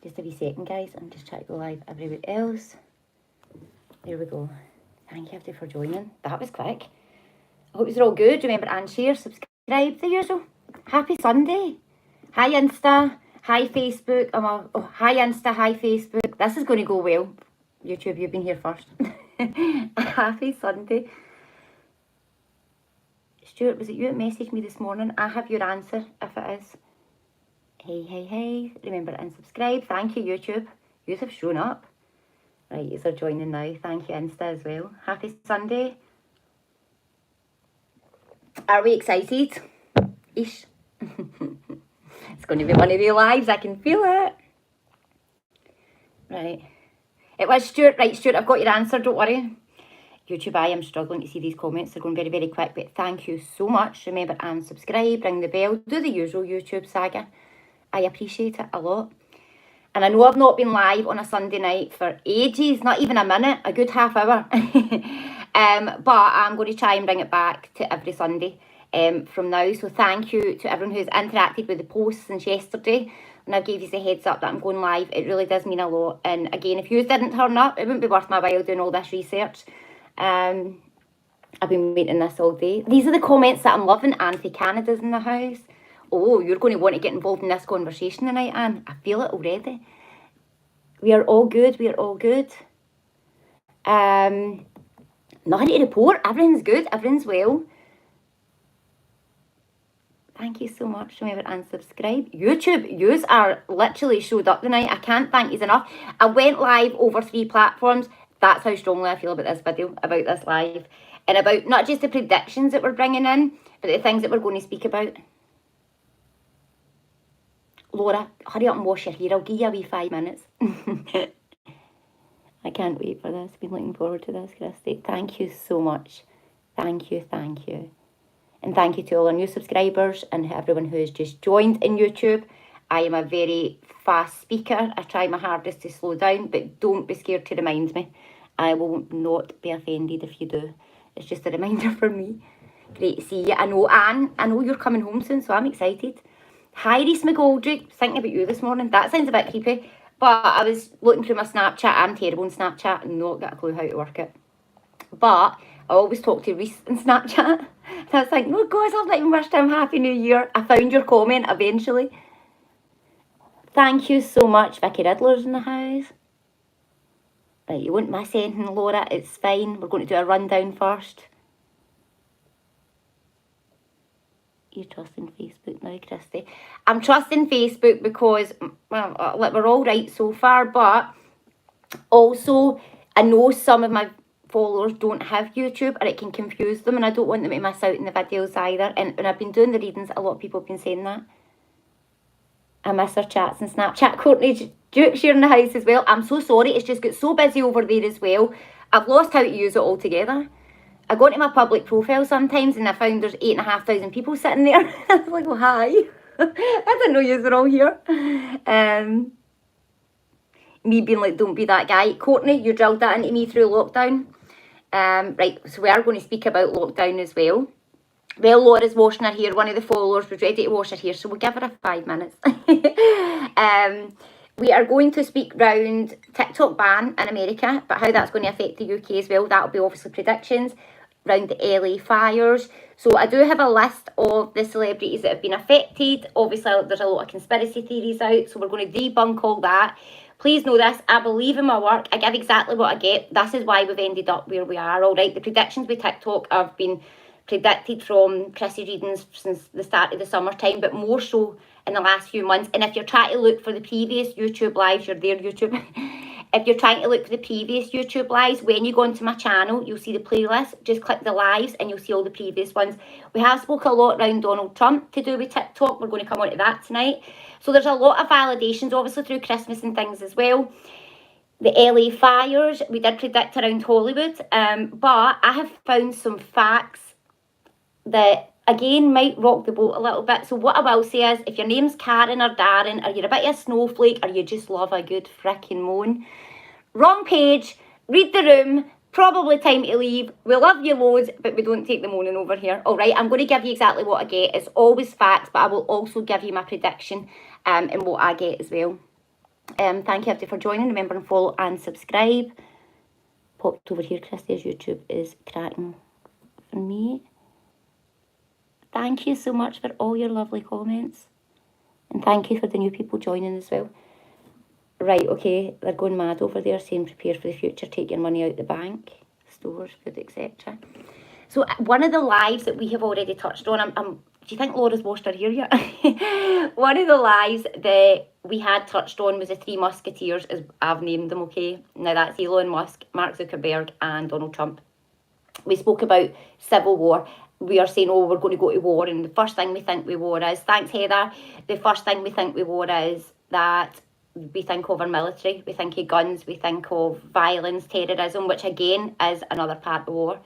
Just a wee second, guys. I'm just trying to go live everywhere else. There we go. Thank you for joining. That was quick. I hope you're all good. Remember, and share, subscribe, the usual. Happy Sunday. Hi, Insta. Hi, Facebook. Hi, Insta. Hi, Facebook. This is going to go well. YouTube, you've been here first. Happy Sunday. Stuart, was it you that messaged me this morning? I have your answer, if it is. Hey. Remember and subscribe. Thank you, YouTube. You have shown up. Right, you are joining now. Thank you, Insta, as well. Happy Sunday. Are we excited? Ish. It's going to be one of your lives. I can feel it. Right. It was Stuart. Right, Stuart, I've got your answer. Don't worry. YouTube, I am struggling to see these comments. They're going very, very quick. But thank you so much. Remember and subscribe. Ring the bell. Do the usual YouTube saga. I appreciate it a lot. And I know I've not been live on a Sunday night for ages. Not even a minute. A good half hour. But I'm going to try and bring it back to every Sunday from now. So thank you to everyone who's interacted with the posts since yesterday when I gave you the heads up that I'm going live. It really does mean a lot. And again, if you didn't turn up, it wouldn't be worth my while doing all this research. I've been waiting this all day. These are the comments that I'm loving. Anti-Canada's in the house. Oh, you're going to want to get involved in this conversation tonight, Anne. I feel it already. We are all good. We are all good. Nothing to report. Everything's good. Everything's well. Thank you so much. Remember and subscribe. YouTube, yous are literally showed up tonight. I can't thank yous enough. I went live over 3 platforms. That's how strongly I feel about this video, about this live. And about not just the predictions that we're bringing in, but the things that we're going to speak about. Laura, hurry up and wash your hair. I'll give you a wee 5 minutes. I can't wait for this. Been looking forward to this, Christy. Thank you so much. Thank you. And thank you to all our new subscribers and everyone who has just joined in YouTube. I am a very fast speaker. I try my hardest to slow down, but don't be scared to remind me. I will not be offended if you do. It's just a reminder for me. Great to see you. I know, Anne, I know you're coming home soon, so I'm excited. Hi, Reese McGoldrick. Thinking about you this morning. That sounds a bit creepy. But I was looking through my Snapchat. I'm terrible in Snapchat and not got a clue how to work it. But I always talk to Reese in Snapchat. And I was like, oh gosh, I've not even wished him Happy New Year. I found your comment eventually. Thank you so much. Vicky Riddler's in the house. Right, you won't miss anything, Laura. It's fine. We're going to do a rundown first. You're trusting Facebook now, Christy. I'm trusting Facebook because, well, we're all right so far, but also I know some of my followers don't have YouTube or it can confuse them, and I don't want them to miss out in the videos either. And when I've been doing the readings, a lot of people have been saying that. I miss our chats and Snapchat. Courtney Duke's here in the house as well. I'm so sorry. It's just got so busy over there as well. I've lost how to use it altogether. I go into my public profile sometimes and I found there's 8,500 people sitting there. I was like, oh, hi. I didn't know you were all here. Me being like, don't be that guy. Courtney, you drilled that into me through lockdown. Right, so we are going to speak about lockdown as well. Well, Laura's washing her hair. One of the followers was ready to wash her hair, so we'll give her a 5 minutes. We are going to speak round TikTok ban in America, but how that's going to affect the UK as well. That'll be obviously predictions round the LA fires. So I do have a list of the celebrities that have been affected. Obviously, there's a lot of conspiracy theories out, so we're going to debunk all that. Please know this, I believe in my work. I give exactly what I get. This is why we've ended up where we are, all right? The predictions with TikTok have been predicted from Christy readings since the start of the summertime, but more so in the last few months. And if you're trying to look for the previous YouTube lives, you're there, YouTube. If you're trying to look for the previous YouTube lives, when you go onto my channel, you'll see the playlist. Just click the lives and you'll see all the previous ones. We have spoke a lot around Donald Trump to do with TikTok. We're going to come on to that tonight. So there's a lot of validations, obviously through Christmas and things as well. The LA fires, we did predict around Hollywood. But I have found some facts that, again, might rock the boat a little bit. So what I will say is, if your name's Karen or Darren, or you're a bit of a snowflake, or you just love a good frickin' moan, wrong page, read the room, probably time to leave. We love you loads, but we don't take the moaning over here. All right, I'm going to give you exactly what I get. It's always facts, but I will also give you my prediction and what I get as well. Thank you everybody for joining. Remember to follow and subscribe. Popped over here, Christy's YouTube is cracking for me. Thank you so much for all your lovely comments. And thank you for the new people joining as well. Right, okay, they're going mad over there saying prepare for the future, take your money out the bank, stores, food, etc. So one of the lies that we have already touched on, do you think Laura's washed her hair yet? One of the lies that we had touched on was the Three Musketeers, as I've named them, okay? Now that's Elon Musk, Mark Zuckerberg and Donald Trump. We spoke about civil war. We are saying, oh, we're going to go to war, and the first thing we think we war is, thanks Heather, the first thing we think we war is that we think of our military, we think of guns, we think of violence, terrorism, which again is another part of war.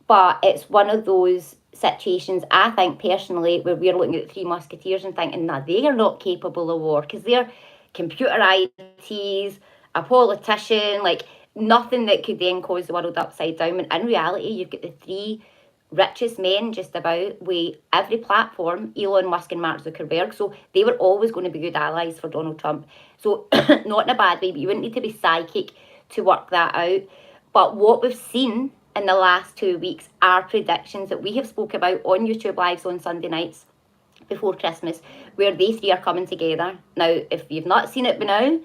But it's one of those situations, I think personally, where we're looking at the Three Musketeers and thinking, nah, they are not capable of war, because they're computer ITs, a politician, like nothing that could then cause the world upside down. And in reality, you've got the three richest men just about with every platform, Elon Musk and Mark Zuckerberg. So they were always going to be good allies for Donald Trump. So not in a bad way, but you wouldn't need to be psychic to work that out. But what we've seen in the last 2 weeks are predictions that we have spoke about on YouTube Lives on Sunday nights before Christmas, where they three are coming together. Now, if you've not seen it by now,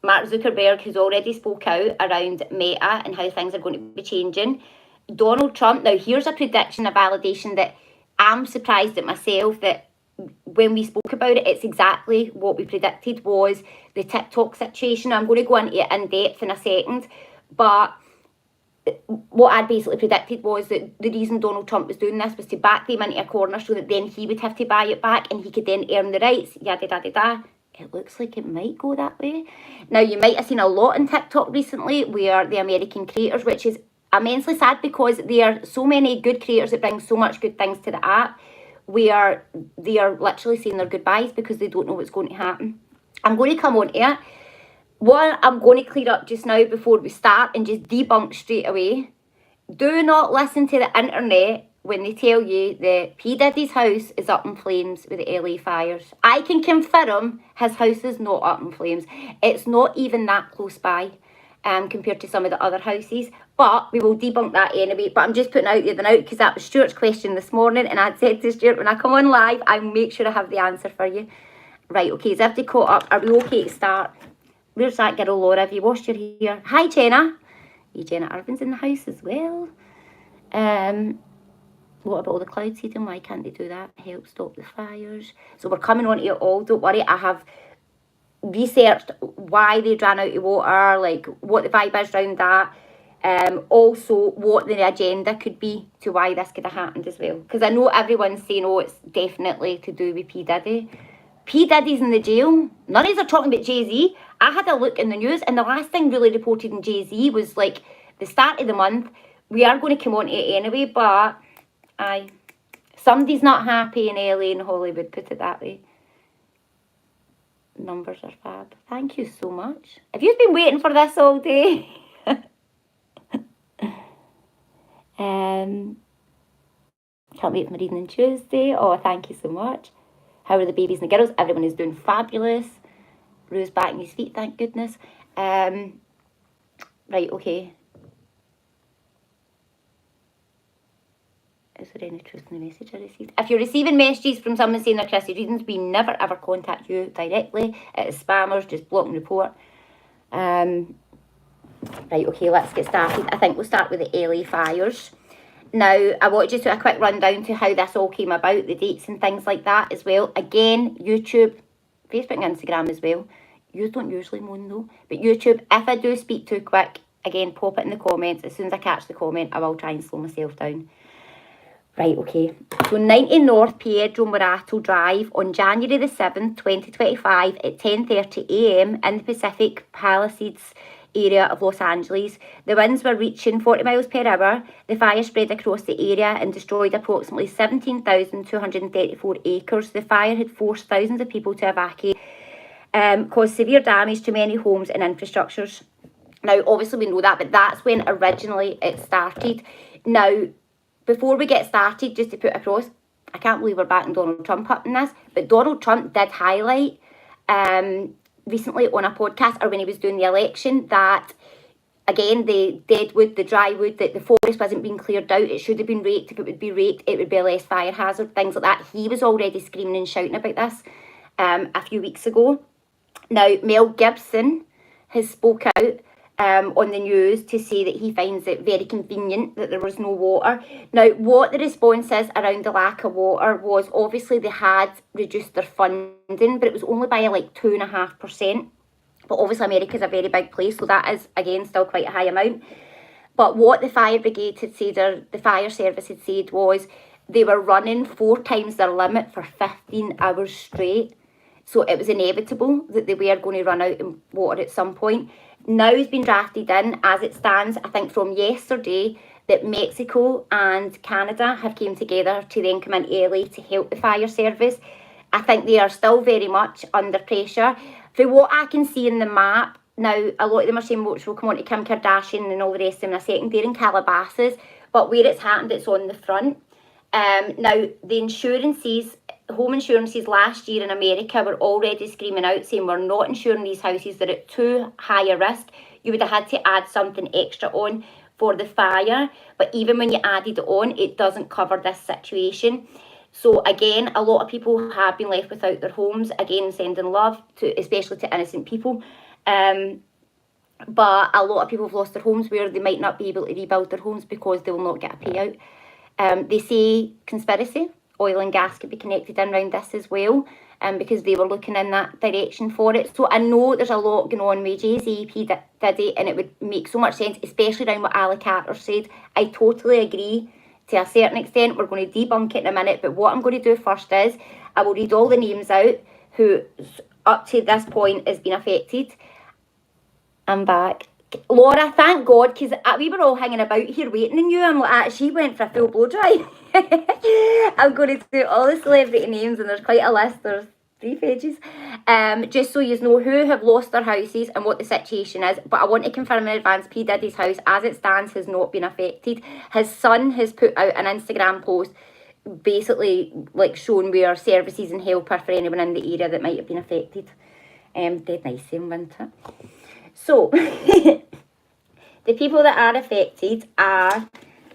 Mark Zuckerberg has already spoke out around Meta and how things are going to be changing. Donald Trump, now here's a prediction, a validation that I'm surprised at myself that when we spoke about it, it's exactly what we predicted was the TikTok situation. I'm going to go into it in depth in a second, but what I'd basically predicted was that the reason Donald Trump was doing this was to back them into a corner so that then he would have to buy it back and he could then earn the rights, yada, yada, yada. It looks like it might go that way. Now, you might have seen a lot on TikTok recently where the American creators, which is immensely sad because there are so many good creators that bring so much good things to the app, where they are literally saying their goodbyes because they don't know what's going to happen. I'm going to come on to it. One, I'm going to clear up just now before we start and just debunk straight away. Do not listen to the internet when they tell you that P. Diddy's house is up in flames with the LA fires. I can confirm his house is not up in flames. It's not even that close by compared to some of the other houses. But we will debunk that anyway. But I'm just putting out the other out because that was Stuart's question this morning. And I'd said to Stuart, when I come on live, I'll make sure I have the answer for you. Right, okay, so if they caught up, are we okay to start? Where's that girl, Laura? Have you washed your hair? Hi, Jenna. Hey, Jenna Irvin's in the house as well. What about all the cloud seeding? Why can't they do that? Help stop the fires. So we're coming on to it all. Don't worry, I have researched why they ran out of water, like what the vibe is around that. Also what the agenda could be to why this could have happened as well. Because I know everyone's saying, oh, it's definitely to do with P. Diddy. P. Diddy's in the jail. None of us are talking about Jay-Z. I had a look in the news and the last thing really reported in Jay-Z was like the start of the month. We are going to come on to it anyway, but somebody's not happy in LA and Hollywood, put it that way. Numbers are fab. Thank you so much. Have you been waiting for this all day? Can't wait for my reading on Tuesday. Oh, thank you so much. How are the babies and the girls? Everyone is doing fabulous. Rue's back on his feet, thank goodness. Right, okay. Is there any truth in the message I received? If you're receiving messages from someone saying they're Christy readings, we never ever contact you directly. It is spammers, just block and report. Right, okay, let's get started. I think we'll start with the LA fires. Now, I want just to do a quick rundown to how this all came about, the dates and things like that as well. Again, YouTube, Facebook and Instagram as well. You don't usually moan though. But YouTube, if I do speak too quick, again, pop it in the comments. As soon as I catch the comment, I will try and slow myself down. Right, okay. So 90 North Piedro Morato Drive on January the 7th, 2025 at 10:30 a.m. in the Pacific Palisades area of Los Angeles. The winds were reaching 40 miles per hour. The fire spread across the area and destroyed approximately 17,234 acres. The fire had forced thousands of people to evacuate, caused severe damage to many homes and infrastructures. Now, obviously we know that, but that's when originally it started. Now, before we get started, just to put across, I can't believe we're backing Donald Trump up in this, but Donald Trump did highlight recently on a podcast, or when he was doing the election, that again, the dead wood, the dry wood, that the forest wasn't being cleared out. It should have been raked. If it would be raked, it would be a less fire hazard, things like that. He was already screaming and shouting about this a few weeks ago. Now, Mel Gibson has spoke out on the news to say that he finds it very convenient that there was no water. Now, what the response is around the lack of water was, obviously they had reduced their funding, but it was only by like 2.5%. But obviously America's a very big place, so that is, again, still quite a high amount. But what the fire brigade had said, or the fire service had said, was they were running 4 times their limit for 15 hours straight. So it was inevitable that they were going to run out of water at some point. Now it's been drafted in, as it stands, I think from yesterday, that Mexico and Canada have came together to then come in early to help the fire service. I think they are still very much under pressure. From what I can see in the map, now a lot of them are saying which will come on to Kim Kardashian and all the rest of them in a second. They're in Calabasas, but where it's happened, it's on the front. Now, the insurances, home insurances last year in America were already screaming out saying we're not insuring these houses, they're at too high a risk. You would have had to add something extra on for the fire, but even when you added it on, it doesn't cover this situation. So again, a lot of people have been left without their homes, again sending love to, especially to innocent people. But a lot of people have lost their homes where they might not be able to rebuild their homes because they will not get a payout. They say conspiracy, oil and gas could be connected in around this as well, because they were looking in that direction for it. So I know there's a lot going on with Jay-Z, P. Diddy, and it would make so much sense, especially around what Ali Carter said. I totally agree to a certain extent. We're going to debunk it in a minute, but what I'm going to do first is I will read all the names out who up to this point has been affected. I'm back. Laura, thank God, because we were all hanging about here waiting on you. I'm like, she went for a full blow dry. I'm going to do all the celebrity names, and there's quite a list. There's 3 pages. Just so you know who have lost their houses and what the situation is. But I want to confirm in advance, P. Diddy's house, as it stands, has not been affected. His son has put out an Instagram post basically like showing where services and help are for anyone in the area that might have been affected. Dead nice him, wasn't it? So, the people that are affected are,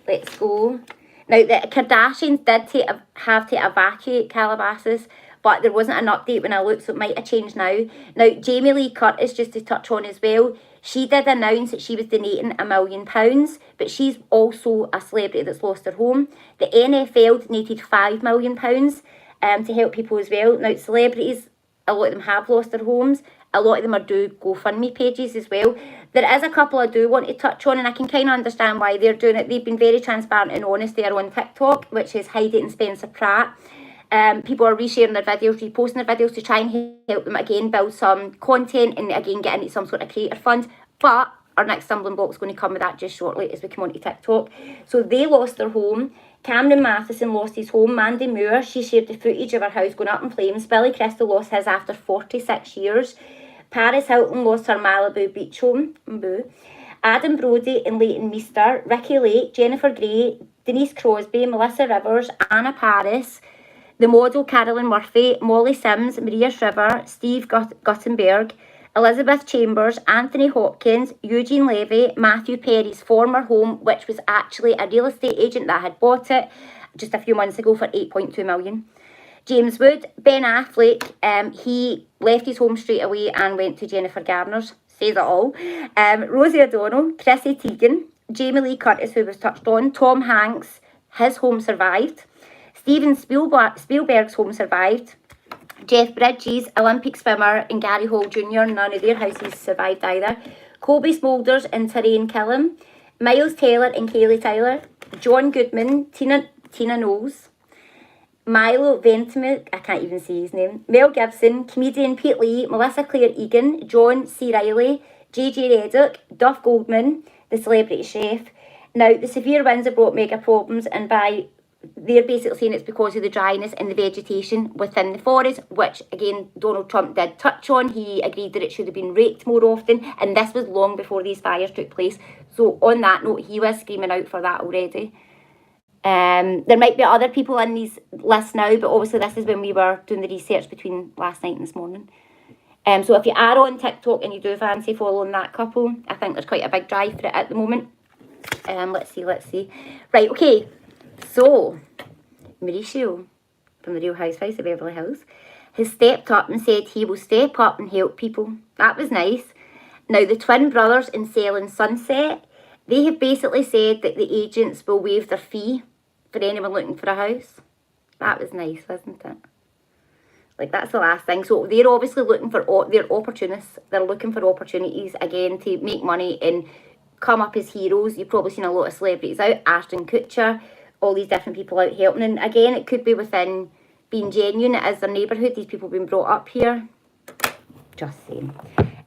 let's go. Now, the Kardashians did have to evacuate Calabasas, but there wasn't an update when I looked, so it might have changed now. Now, Jamie Lee Curtis, just to touch on as well, she did announce that she was donating £1 million, but she's also a celebrity that's lost her home. The NFL donated £5 million to help people as well. Now, celebrities, a lot of them have lost their homes. A lot of them are doing GoFundMe pages as well. There is a couple I do want to touch on, and I can kind of understand why they're doing it. They've been very transparent and honest there on TikTok, which is Heidi and Spencer Pratt. People are resharing their videos, reposting their videos to try and help them again build some content and again get into some sort of creator fund. But our next stumbling block is going to come with that just shortly as we come on to TikTok. So they lost their home. Cameron Matheson lost his home. Mandy Moore, she shared the footage of her house going up in flames. Billy Crystal lost his after 46 years. Paris Hilton lost her Malibu beach home. Adam Brody and Leighton Meester, Ricky Lake, Jennifer Grey, Denise Crosby, Melissa Rivers, Anna Paris, the model Carolyn Murphy, Molly Sims, Maria Shriver, Steve Guttenberg, Elizabeth Chambers, Anthony Hopkins, Eugene Levy, Matthew Perry's former home, which was actually a real estate agent that had bought it just a few months ago for $8.2 million. James Wood, Ben Affleck, he left his home straight away and went to Jennifer Garner's. Says it all. Rosie O'Donnell, Chrissy Teigen, Jamie Lee Curtis, who was touched on, Tom Hanks, his home survived. Steven Spielberg's home survived. Jeff Bridges, Olympic swimmer, and Gary Hall Jr., none of their houses survived either. Kobe Smulders and Terrain Killam. Miles Teller and Kaylee Tyler. John Goodman, Tina Knowles. Milo Ventimiglia, I can't even say his name. Mel Gibson, comedian Pete Lee, Melissa Claire Egan, John C. Reilly, JJ Reddick, Duff Goldman, the celebrity chef. Now, the severe winds have brought mega problems, and they're basically saying it's because of the dryness and the vegetation within the forest, which, again, Donald Trump did touch on. He agreed that it should have been raked more often, and this was long before these fires took place. So, on that note, he was screaming out for that already. There might be other people in these lists now, but obviously this is when we were doing the research between last night and this morning. So if you are on TikTok and you do fancy following that couple, I think there's quite a big drive for it at the moment. Let's see. Right, okay. So, Mauricio from the Real Housewives of Beverly Hills has stepped up and said he will step up and help people. That was nice. Now, the twin brothers in Selling Sunset, they have basically said that the agents will waive their fee for anyone looking for a house. That was nice, wasn't it? Like, that's the last thing. So they're obviously looking for, they're opportunists. They're looking for opportunities, again, to make money and come up as heroes. You've probably seen a lot of celebrities out, Ashton Kutcher, all these different people out helping. And again, it could be within being genuine as their neighbourhood. These people have been brought up here. Just saying.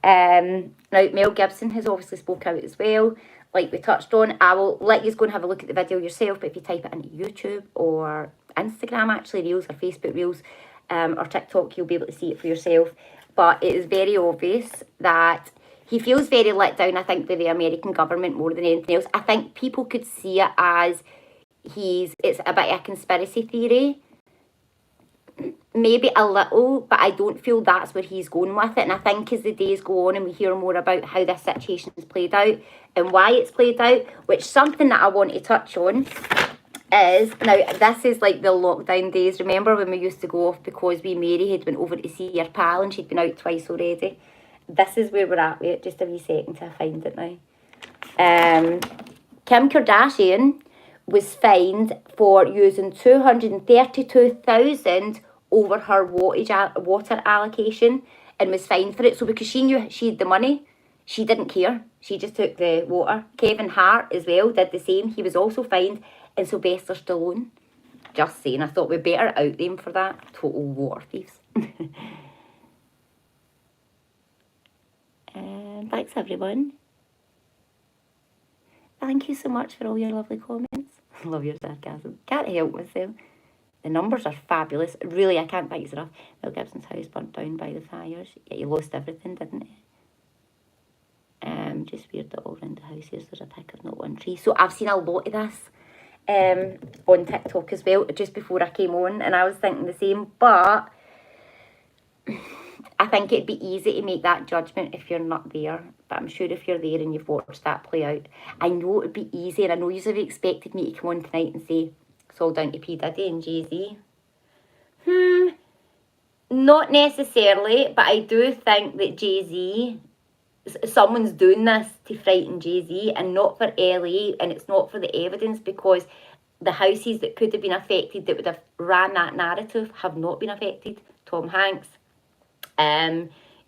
Now, Mel Gibson has obviously spoke out as well. Like we touched on, I will let you go and have a look at the video yourself, but if you type it into YouTube or Instagram, actually, Reels or Facebook Reels, or TikTok, you'll be able to see it for yourself. But it is very obvious that he feels very let down, I think, with the American government more than anything else. I think people could see it as it's a bit of a conspiracy theory. Maybe a little, but I don't feel that's where he's going with it. And I think as the days go on and we hear more about how this situation has played out and why it's played out, which something that I want to touch on is, now this is like the lockdown days. Remember when we used to go off because Mary had been over to see her pal and she'd been out twice already? This is where we're at with it. Just a wee second till I find it now. Kim Kardashian was fined for using 232,000 over her water allocation and was fined for it. So because she knew she had the money, she didn't care. She just took the water. Kevin Hart as well did the same. He was also fined. And Sylvester Stallone. Just saying, I thought we'd better out them for that. Total water thieves. And thanks everyone. Thank you so much for all your lovely comments. Love your sarcasm. Can't help myself. The numbers are fabulous. Really, I can't thank you enough. Mel Gibson's house burnt down by the fires. Yeah, you lost everything, didn't you? Just weird that all around the house here's there's a pick of not one tree. So I've seen a lot of this on TikTok as well, just before I came on, and I was thinking the same, but I think it'd be easy to make that judgment if you're not there. But I'm sure if you're there and you've watched that play out, I know it'd be easy, and I know you've expected me to come on tonight and say it's all down to P. Diddy and Jay-Z. Not necessarily, but I do think that Jay-Z, someone's doing this to frighten Jay-Z, and not for LA, and it's not for the evidence, because the houses that could have been affected that would have ran that narrative have not been affected. Tom Hanks,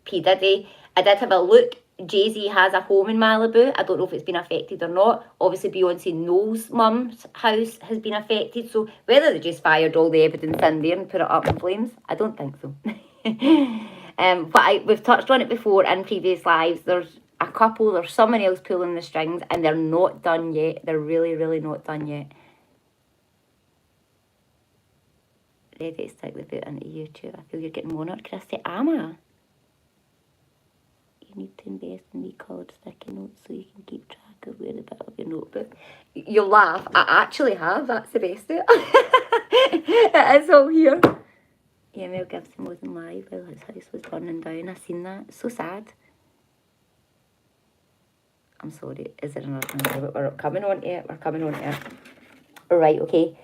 P. Diddy. I did have a look. Jay-Z has a home in Malibu. I don't know if it's been affected or not. Obviously, Beyonce Knowles' mum's house has been affected. So whether they just fired all the evidence in there and put it up in flames, I don't think so. But we've touched on it before in previous lives. There's a couple, there's someone else pulling the strings, and they're not done yet. They're really, really not done yet. Ready to stick the boot into YouTube. I feel you're getting monitored, Christy. Am I? You need to invest in recolored sticky notes so you can keep track of where the bit of your notebook. You'll laugh. I actually have. That's the best of it. It is all here. Yeah, Mel Gibson wasn't live while his house was burning down. I seen that. It's so sad. I'm sorry. Is there another one? But we're coming on to it. We're coming on to it. Right, okay.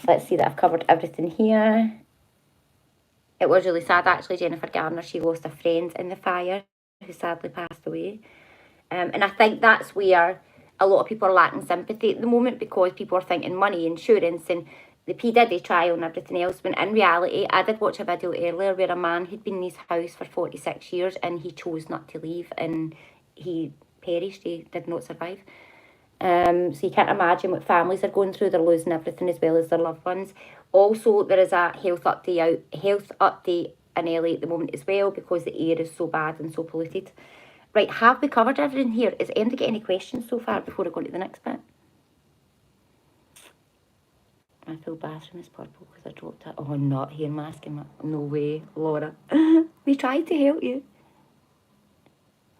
Let's see that I've covered everything here. It was really sad, actually. Jennifer Garner, she lost a friend in the fire who sadly passed away. And I think that's where a lot of people are lacking sympathy at the moment, because people are thinking money, insurance, and the P. Diddy trial and everything else, when in reality, I did watch a video earlier where a man had been in his house for 46 years and he chose not to leave, and he perished. He did not survive. So you can't imagine what families are going through. They're losing everything as well as their loved ones. Also, there is a health update in LA at the moment as well, because the air is so bad and so polluted. Right, have we covered everything here? Is anybody got any questions so far before I go to the next bit? My full bathroom is purple because I dropped it. Oh, not hair mask in my... No way, Laura. We tried to help you.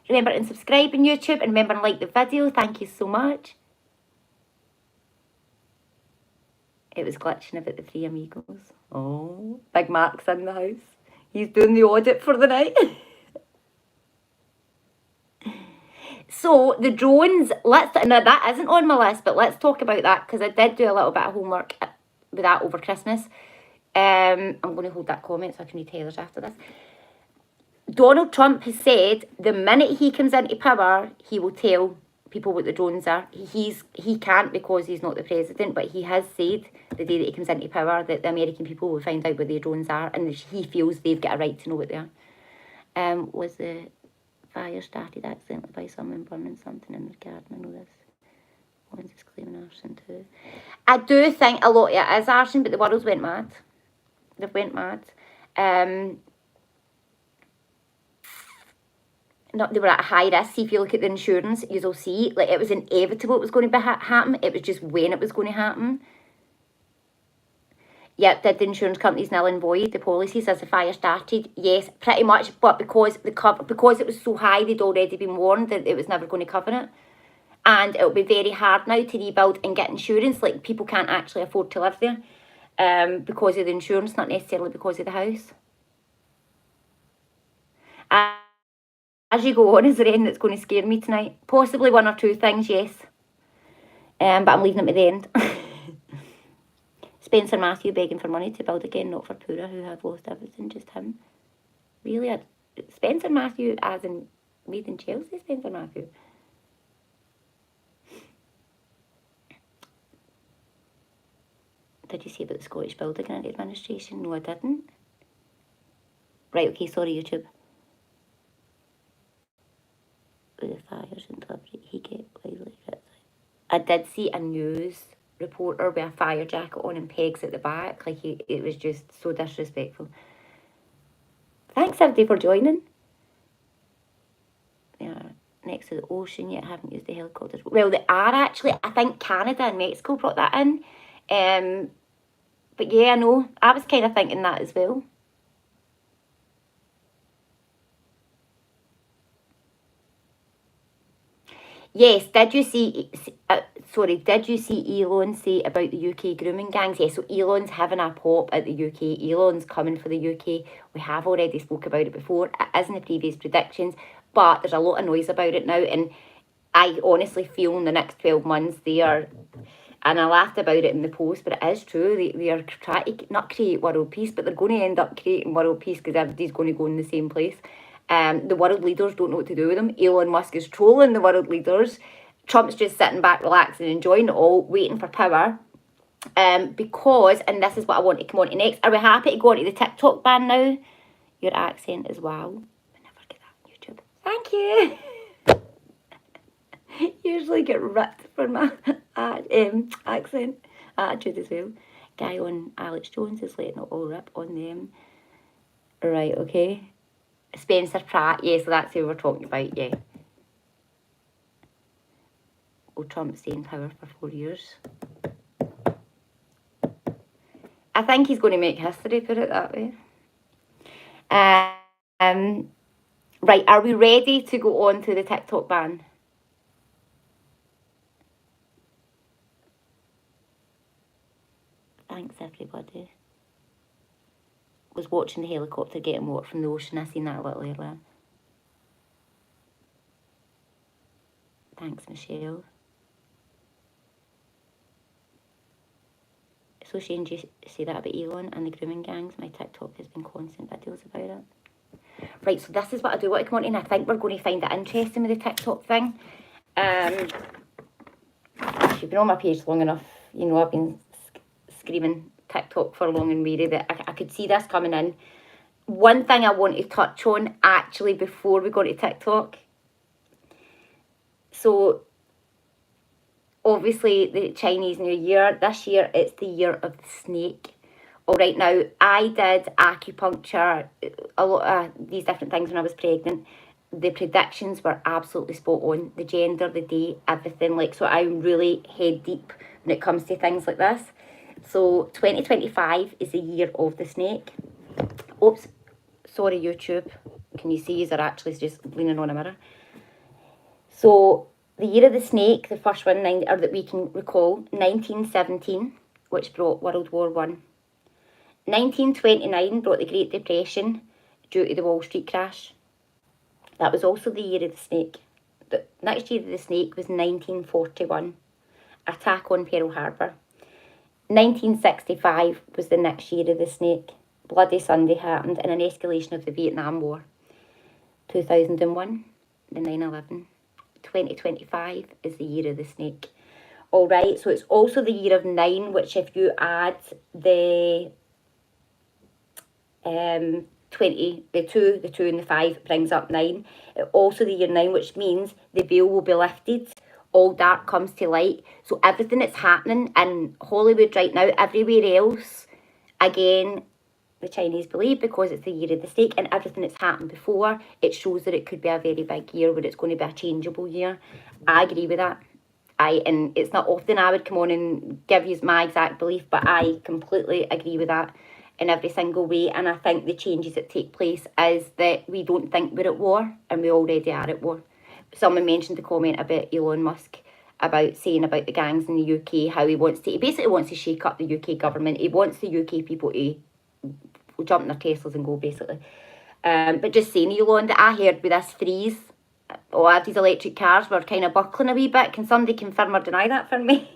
Remember to subscribe on YouTube, and remember to like the video. Thank you so much. It was glitching about the three amigos. Oh, Big Mark's in the house. He's doing the audit for the night. So the drones, now that isn't on my list, but let's talk about that because I did do a little bit of homework with that over Christmas. I'm going to hold that comment so I can read Taylor's after this. Donald Trump has said the minute he comes into power, he will tell people what the drones are. He can't because he's not the president, but he has said the day that he comes into power that the American people will find out what the drones are, and he feels they've got a right to know what they are. Was the fire started accidentally by someone burning something in the garden? I know this. One's is claiming arson too. I do think a lot of it is arson, but the world's went mad. They've went mad. They were at a high risk. If you look at the insurance, you'll see like it was inevitable it was going to happen. It was just when it was going to happen. Yep, did the insurance companies null and void the policies as the fire started? Yes, pretty much. But because it was so high, they'd already been warned that it was never going to cover it. And it'll be very hard now to rebuild and get insurance. Like, people can't actually afford to live there because of the insurance, not necessarily because of the house. As you go on, is there anything that's going to scare me tonight? Possibly one or two things, yes. But I'm leaving it to the end. Spencer Matthew begging for money to build again, not for poorer who have lost everything, just him. Really? Spencer Matthew as in made in Chelsea, Spencer Matthew? Did you say about the Scottish Building and Administration? No, I didn't. Right, okay, sorry, YouTube. With the fires and delivery, he get lively. I did see a news reporter with a fire jacket on and pegs at the back. Like, it was just so disrespectful. Thanks, everybody, for joining. Yeah, next to the ocean yet, haven't used the helicopters. Well, they are actually. I think Canada and Mexico brought that in. But yeah, no, I was kind of thinking that as well. Yes, did you see Elon say about the UK grooming gangs? Yes, so Elon's having a pop at the UK. Elon's coming for the UK. We have already spoke about it before. It is in the previous predictions, but there's a lot of noise about it now, and I honestly feel in the next 12 months they are, and I laughed about it in the post, but it is true, they are trying to not create world peace, but they're going to end up creating world peace because everybody's going to go in the same place. The world leaders don't know what to do with them. Elon Musk is trolling the world leaders. Trump's just sitting back, relaxing, enjoying it all, waiting for power. Because, and this is what I want to come on to next, are we happy to go on to the TikTok ban now? Your accent as well. I never get that on YouTube. Thank you. Usually get ripped for my accent. Attitude as well. Guy on Alex Jones is letting it all rip on them. Right, okay. Spencer Pratt, yeah, so that's who we're talking about, yeah. Will Trump stay in power for 4 years? I think he's going to make history, put it that way. Right, are we ready to go on to the TikTok ban? Thanks, everybody. Was watching the helicopter getting water from the ocean. I seen that a little earlier. Thanks, Michelle. So Shane, do you say that about Elon and the grooming gangs? My TikTok has been constant videos about it. Right, so this is what I do want to come on, and I think we're going to find it interesting with the TikTok thing. If you've been on my page long enough, you know I've been screaming TikTok for long and weary that I could see this coming in. One thing I want to touch on actually before we go to TikTok. So obviously the Chinese New Year, this year it's the year of the snake. All right, now I did acupuncture, a lot of these different things when I was pregnant. The predictions were absolutely spot on. The gender, the day, everything. Like, so I'm really head deep when it comes to things like this. So 2025 is the year of the snake. Oops, sorry YouTube. Can you see these are actually just leaning on a mirror? So the year of the snake, the first one or that we can recall, 1917, which brought World War I. 1929 brought the Great Depression due to the Wall Street crash. That was also the year of the snake. The next year of the snake was 1941, attack on Pearl Harbor. 1965 was the next year of the snake. Bloody Sunday happened and an escalation of the Vietnam War. 2001, the 9/11. 2025 is the year of the snake. All right, so it's also the year of 9, which if you add the 20, the 2 and the 5 brings up 9. Also the year 9, which means the veil will be lifted. All dark comes to light. So everything that's happening in Hollywood right now, everywhere else, again, the Chinese believe because it's the year of the snake and everything that's happened before, it shows that it could be a very big year where it's going to be a changeable year. I agree with that. And it's not often I would come on and give you my exact belief, but I completely agree with that in every single way. And I think the changes that take place is that we don't think we're at war and we already are at war. Someone mentioned the comment about Elon Musk about saying about the gangs in the UK, how he basically wants to shake up the UK government. He wants the UK people to jump in their Teslas and go, basically. But just saying, Elon, that I heard with this freeze, all these electric cars were kind of buckling a wee bit. Can somebody confirm or deny that for me?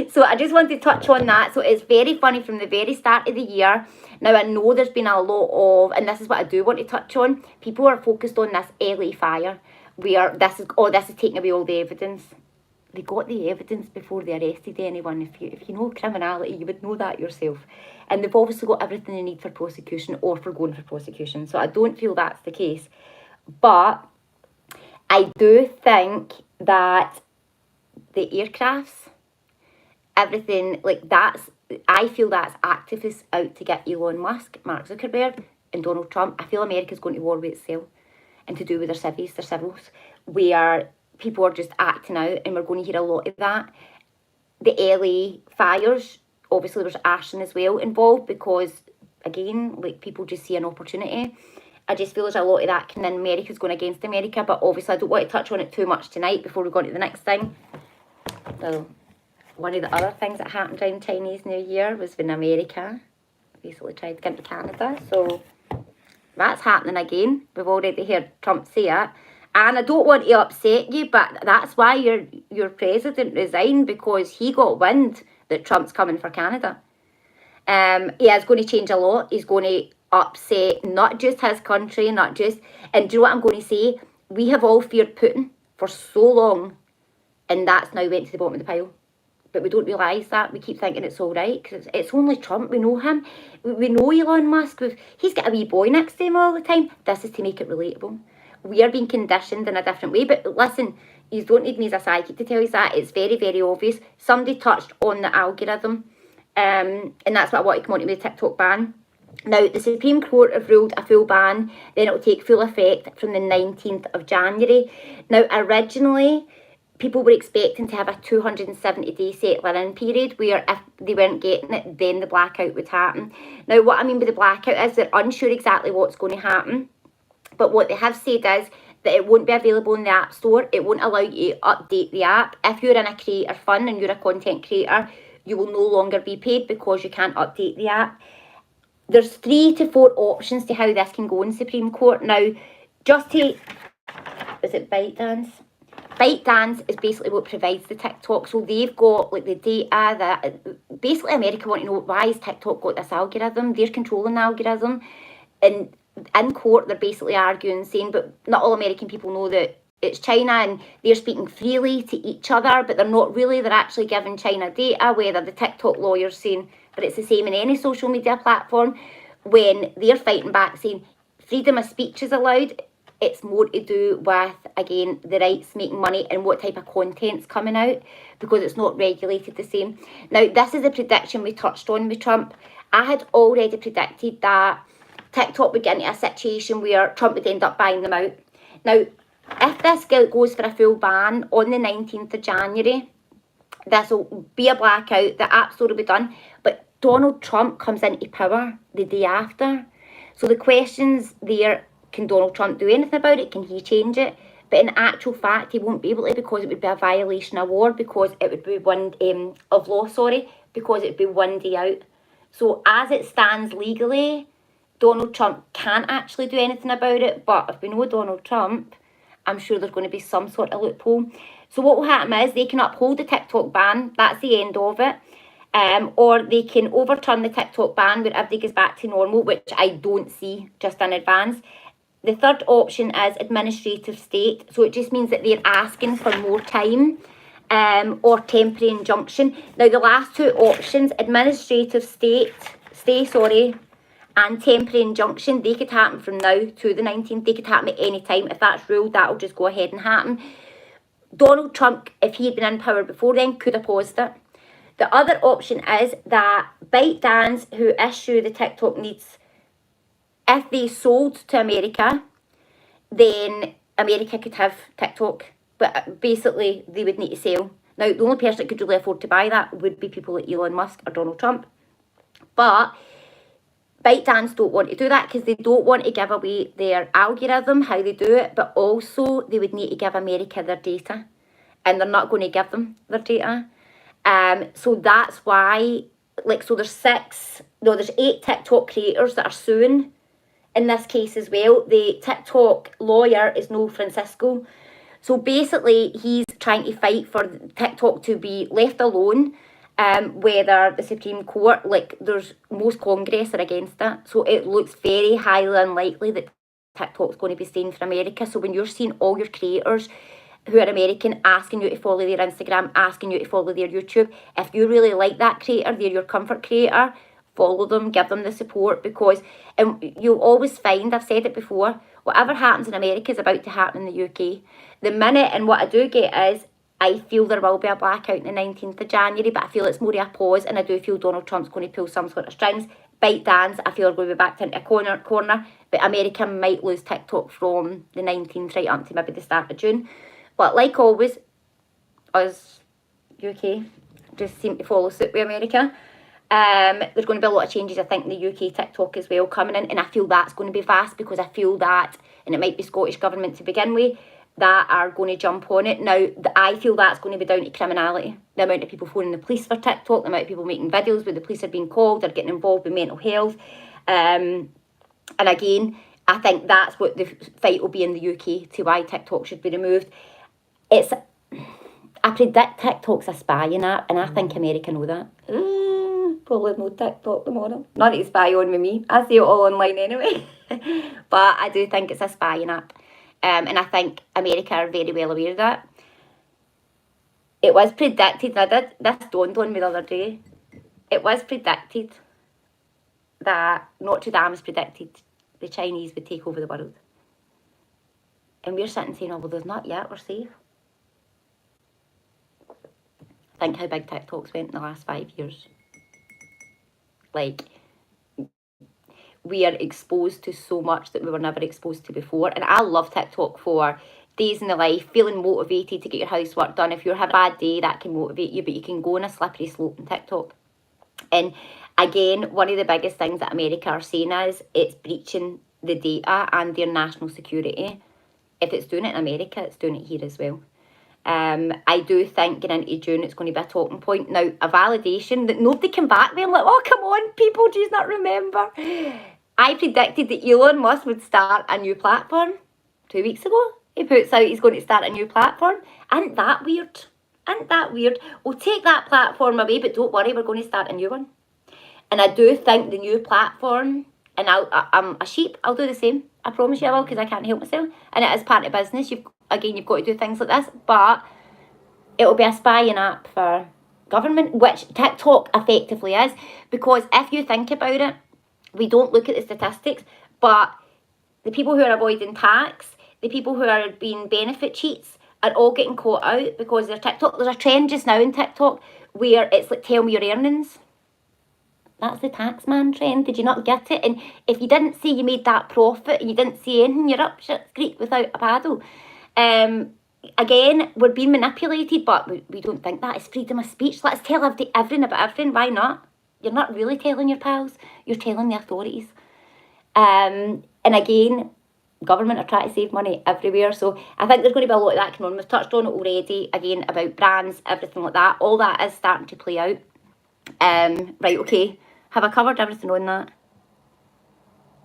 So I just want to touch on that. So it's very funny from the very start of the year. Now I know there's been a lot of, and this is what I do want to touch on, people are focused on this LA fire where this is taking away all the evidence. They got the evidence before they arrested anyone. If you know criminality, you would know that yourself. And they've obviously got everything they need for prosecution or for going for prosecution. So I don't feel that's the case. But I do think that the aircrafts, everything like I feel that's activists out to get Elon Musk, Mark Zuckerberg and Donald Trump. I feel America's going to war with itself and to do with their civils, where people are just acting out, and we're going to hear a lot of that. The LA fires, obviously there's arson as well involved because, again, like people just see an opportunity. I just feel there's a lot of that in America's going against America, but obviously I don't want to touch on it too much tonight before we go on to the next thing. So one of the other things that happened during Chinese New Year was when America basically tried to get into Canada. So that's happening again. We've already heard Trump say it. And I don't want to upset you, but that's why your president resigned, because he got wind that Trump's coming for Canada. Yeah, it's going to change a lot. He's going to upset not just his country, and do you know what I'm going to say? We have all feared Putin for so long, and that's now went to the bottom of the pile. But we don't realise that. We keep thinking it's all right, because it's only Trump. We know him. We know Elon Musk. He's got a wee boy next to him all the time. This is to make it relatable. We are being conditioned in a different way. But listen, you don't need me as a psychic to tell you that. It's very, very obvious. Somebody touched on the algorithm. And that's what I want to come on to with the TikTok ban. Now, the Supreme Court have ruled a full ban. Then it will take full effect from the 19th of January. Now, originally, people were expecting to have a 270-day settling-in period where if they weren't getting it, then the blackout would happen. Now, what I mean by the blackout is they're unsure exactly what's going to happen. But what they have said is that it won't be available in the App Store. It won't allow you to update the app. If you're in a creator fund and you're a content creator, you will no longer be paid because you can't update the app. There's 3 to 4 options to how this can go in Supreme Court. Now, just to... Is it ByteDance? ByteDance is basically what provides the TikTok. So they've got like the data that... Basically, America want to know why has TikTok got this algorithm. They're controlling the algorithm. And in court, they're basically arguing, saying, but not all American people know that it's China and they're speaking freely to each other, but they're not really. They're actually giving China data, whether the TikTok lawyer's saying, but it's the same in any social media platform, when they're fighting back saying freedom of speech is allowed. It's more to do with, again, the rights, making money, and what type of content's coming out, because it's not regulated the same. Now, this is a prediction we touched on with Trump. I had already predicted that TikTok would get into a situation where Trump would end up buying them out. Now, if this goes for a full ban on the 19th of January, this will be a blackout, the App Store will be done, but Donald Trump comes into power the day after. So the questions there, can Donald Trump do anything about it? Can he change it? But in actual fact, he won't be able to, because it would be a violation of law, because it would be because it would be one day out. So as it stands legally, Donald Trump can't actually do anything about it. But if we know Donald Trump, I'm sure there's going to be some sort of loophole. So what will happen is they can uphold the TikTok ban. That's the end of it. Or they can overturn the TikTok ban where everything goes back to normal, which I don't see just in advance. The third option is administrative state. So it just means that they're asking for more time, or temporary injunction. Now the last two options, administrative stay, and temporary injunction, they could happen from now to the 19th. They could happen at any time. If that's ruled, that'll just go ahead and happen. Donald Trump, if he had been in power before then, could have paused it. The other option is that ByteDance, who issue the TikTok needs, if they sold to America, then America could have TikTok. But basically, they would need to sell. Now, the only person that could really afford to buy that would be people like Elon Musk or Donald Trump. But ByteDance don't want to do that because they don't want to give away their algorithm, how they do it, but also they would need to give America their data. And they're not going to give them their data. So that's why, so there's 8 TikTok creators that are suing in this case as well. The TikTok lawyer is No Francisco. So basically, he's trying to fight for TikTok to be left alone, whether the Supreme Court, most Congress are against it. So it looks very highly unlikely that TikTok's going to be staying for America. So when you're seeing all your creators who are American asking you to follow their Instagram, asking you to follow their YouTube, if you really like that creator, they're your comfort creator, follow them, give them the support, because you'll always find, I've said it before, whatever happens in America is about to happen in the UK. The minute, and what I do get is, I feel there will be a blackout on the 19th of January, but I feel it's more of a pause, and I do feel Donald Trump's going to pull some sort of strings. ByteDance, I feel are going to be backed into a corner, but America might lose TikTok from the 19th right up to maybe the start of June. But like always, us UK just seem to follow suit with America. There's going to be a lot of changes, I think, in the UK TikTok as well coming in, and I feel that's going to be vast, because I feel that, and it might be Scottish Government to begin with, that are going to jump on it. Now, I feel that's going to be down to criminality. The amount of people phoning the police for TikTok, the amount of people making videos where the police are being called, or getting involved with mental health. And again, I think that's what the fight will be in the UK to why TikTok should be removed. I predict TikTok's a spying app, and I think America know that. Probably no TikTok tomorrow. Not to spy on with me. I see it all online anyway. But I do think it's a spying app. And I think America are very well aware of that. It was predicted, this dawned on me the other day. It was predicted that Notre Dame predicted the Chinese would take over the world. And we're sitting saying, oh, well, there's not yet, we're safe. Think how big TikTok's went in the last 5 years. We are exposed to so much that we were never exposed to before. And I love TikTok for days in the life, feeling motivated to get your housework done. If you have a bad day, that can motivate you, but you can go on a slippery slope in TikTok. And again, one of the biggest things that America are saying is it's breaching the data and their national security. If it's doing it in America, it's doing it here as well. I do think getting into June, it's going to be a talking point. Now, a validation that nobody can back me. I'm like, oh, come on, people, do you not remember? I predicted that Elon Musk would start a new platform 2 weeks ago. He puts out he's going to start a new platform. Isn't that weird? Isn't that weird? We'll take that platform away, but don't worry, we're going to start a new one. And I do think the new platform, and I'm a sheep, I'll do the same. I promise you I will, because I can't help myself. And it is part of business. You've got to do things like this. But it'll be a spying app for government, which TikTok effectively is. Because if you think about it, we don't look at the statistics, but the people who are avoiding tax, the people who are being benefit cheats, are all getting caught out because they're TikTok. There's a trend just now in TikTok where it's like, tell me your earnings. That's the tax man trend. Did you not get it? And if you didn't see you made that profit and you didn't see anything, you're up shit's creek without a paddle. Again, we're being manipulated, but we don't think that is freedom of speech. Let's tell everything about everything. Why not? You're not really telling your pals. You're telling the authorities. And again, government are trying to save money everywhere. So I think there's going to be a lot of that coming on. We've touched on it already. Again, about brands, everything like that. All that is starting to play out. Right, okay. Have I covered everything on that?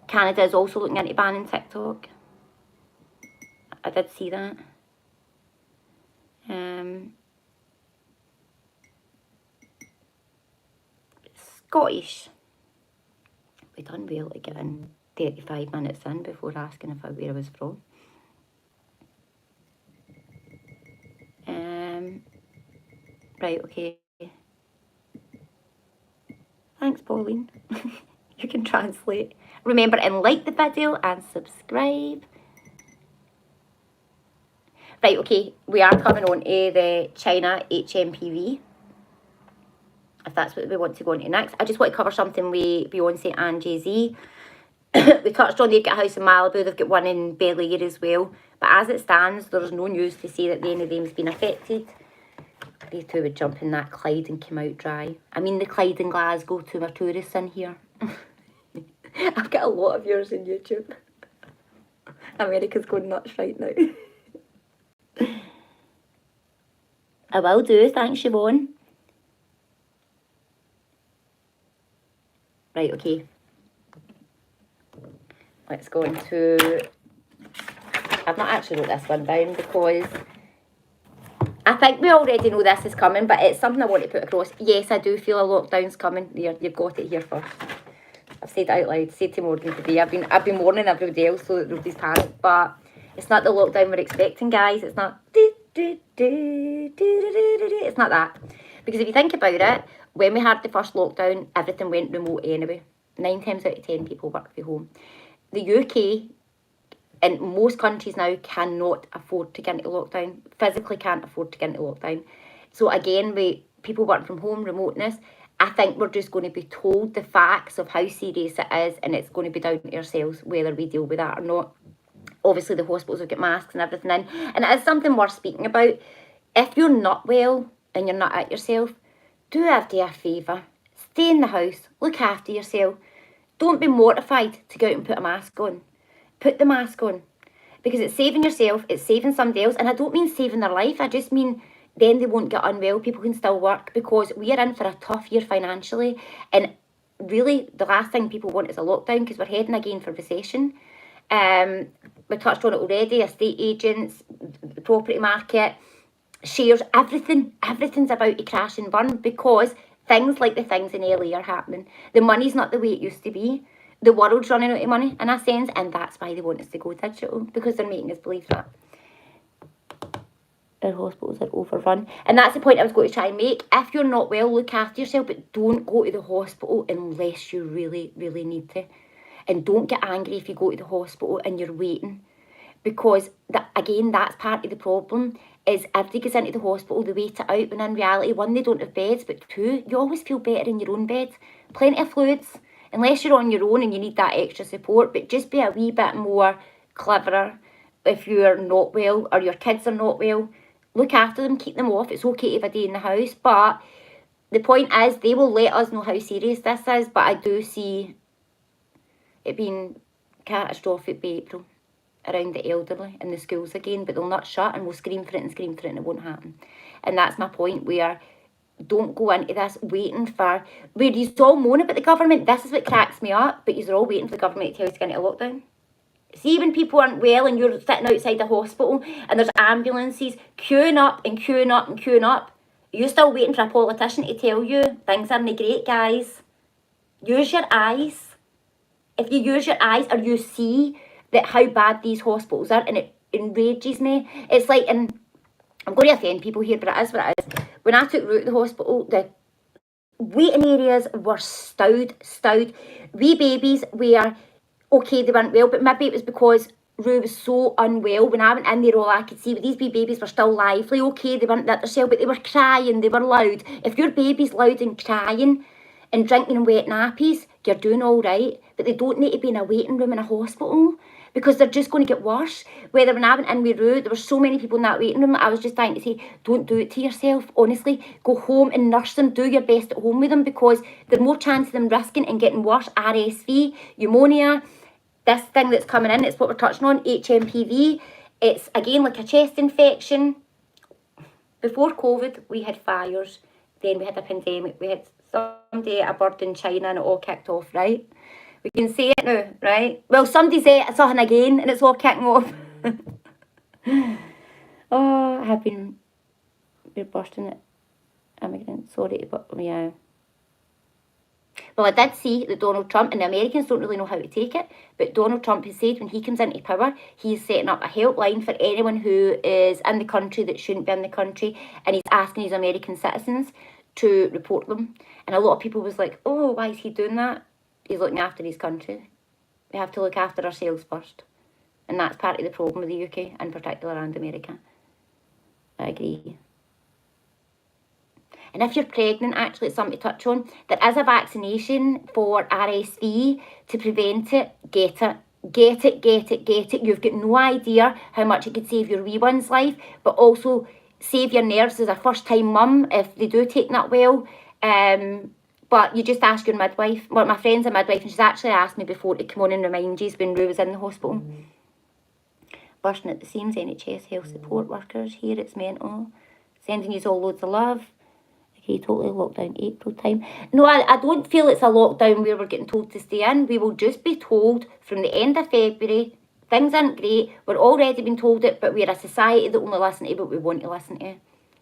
Canada is also looking into banning TikTok. I did see that. Scottish. We done well to get in 35 minutes in before asking if where I was from. Right, okay. Thanks, Pauline. You can translate. Remember and like the video and subscribe. Right, okay, we are coming on to the China HMPV, if that's what we want to go on to next. I just want to cover something with Beyonce and Jay-Z. We touched on they've got a house in Malibu, they've got one in Bel Air as well. But as it stands, there's no news to say that any of them's been affected. They two would jump in that Clyde and come out dry. I mean the Clyde in Glasgow, to my tourists in here. I've got a lot of viewers on YouTube. America's going nuts right now. I will do, thanks Siobhan. Right, okay. Let's go into... I've not actually wrote this one down because I think we already know this is coming, but it's something I want to put across. Yes, I do feel a lockdown's coming. You've got it here first. I've said it out loud, said to Morgan today. I've been warning everybody else so that nobody's panicked, but it's not the lockdown we're expecting, guys. It's not it's not that. Because if you think about it, when we had the first lockdown, everything went remote anyway. 9 times out of 10 people work from home. The UK and most countries now cannot afford to get into lockdown, physically can't afford to get into lockdown. So again, people work from home, remoteness, I think we're just going to be told the facts of how serious it is, and it's going to be down to ourselves whether we deal with that or not. Obviously, the hospitals have got masks and everything in, and it is something worth speaking about. If you're not well and you're not at yourself, do everybody a favour. Stay in the house, look after yourself. Don't be mortified to go out and put a mask on. Put the mask on. Because it's saving yourself, it's saving somebody else. And I don't mean saving their life, I just mean then they won't get unwell. People can still work, because we are in for a tough year financially. And really, the last thing people want is a lockdown, because we're heading again for recession. We touched on it already, estate agents, the property market, shares, everything's about to crash and burn, because things like the things in LA are happening. The money's not the way it used to be. The world's running out of money in a sense, and that's why they want us to go digital, because they're making us believe that. Our hospitals are overrun, and that's the point I was going to try and make. If you're not well, look after yourself, but don't go to the hospital unless you really, really need to. And don't get angry if you go to the hospital and you're waiting, because that, again, that's part of the problem, is everybody gets into the hospital, they wait it out, when in reality, one, they don't have beds, but two, you always feel better in your own bed. Plenty of fluids, unless you're on your own and you need that extra support, but just be a wee bit more cleverer if you're not well or your kids are not well. Look after them, keep them off. It's okay to have a day in the house, but the point is they will let us know how serious this is, but I do see it being catastrophic by April around the elderly in the schools again, but they'll not shut, and we'll scream for it and scream for it and it won't happen. And that's my point, where don't go into this waiting for, where you all moan about the government. This is what cracks me up, but you're all waiting for the government to tell you to get into lockdown. See, when people aren't well and you're sitting outside the hospital and there's ambulances queuing up and queuing up and queuing up, you're still waiting for a politician to tell you things aren't great, guys. Use your eyes. If you use your eyes, or you see that how bad these hospitals are, and it enrages me. It's like, and I'm going to offend people here, but it is what it is. When I took Rue to the hospital, the waiting areas were stowed. Wee babies were, okay, they weren't well, but maybe it was because Rue was so unwell. When I went in there, all I could see, these wee babies were still lively. Okay, they weren't at their cell, but they were crying, they were loud. If your baby's loud and crying and drinking wet nappies, you're doing all right. But they don't need to be in a waiting room in a hospital, because they're just going to get worse. Whether when I went in with Rue, there were so many people in that waiting room, I was just trying to say, don't do it to yourself, honestly. Go home and nurse them, do your best at home with them, because there's more chance of them risking and getting worse. RSV, pneumonia, this thing that's coming in, it's what we're touching on, HMPV. It's, again, like a chest infection. Before COVID, we had fires. Then we had a pandemic. We had somebody at a bird in China, and it all kicked off, right? We can say it now, right? Well, somebody said something again and it's all kicking off. Oh, I have been, we're bursting it. Immigrants, sorry, but yeah. Well, I did see that Donald Trump, and the Americans don't really know how to take it, but Donald Trump has said when he comes into power, he's setting up a helpline for anyone who is in the country that shouldn't be in the country, and he's asking his American citizens to report them. And a lot of people was like, oh, why is he doing that? He's looking after his country. We have to look after ourselves first. And that's part of the problem with the UK, in particular, and America. I agree. And if you're pregnant, actually, it's something to touch on. There is a vaccination for RSV to prevent it. Get it. Get it, get it, get it. You've got no idea how much it could save your wee one's life, but also save your nerves as a first-time mum if they do take that well. But you just ask your midwife. Well, my friend's a midwife, and she's actually asked me before to come on and remind you when Rue was in the hospital. Bursting at the seams, NHS health support workers. Here it's mental. Sending you all loads of love. Okay, totally lockdown April time. No, I don't feel it's a lockdown where we're getting told to stay in. We will just be told from the end of February, things aren't great. We're already been told it, but we're a society that only listen to what we want to listen to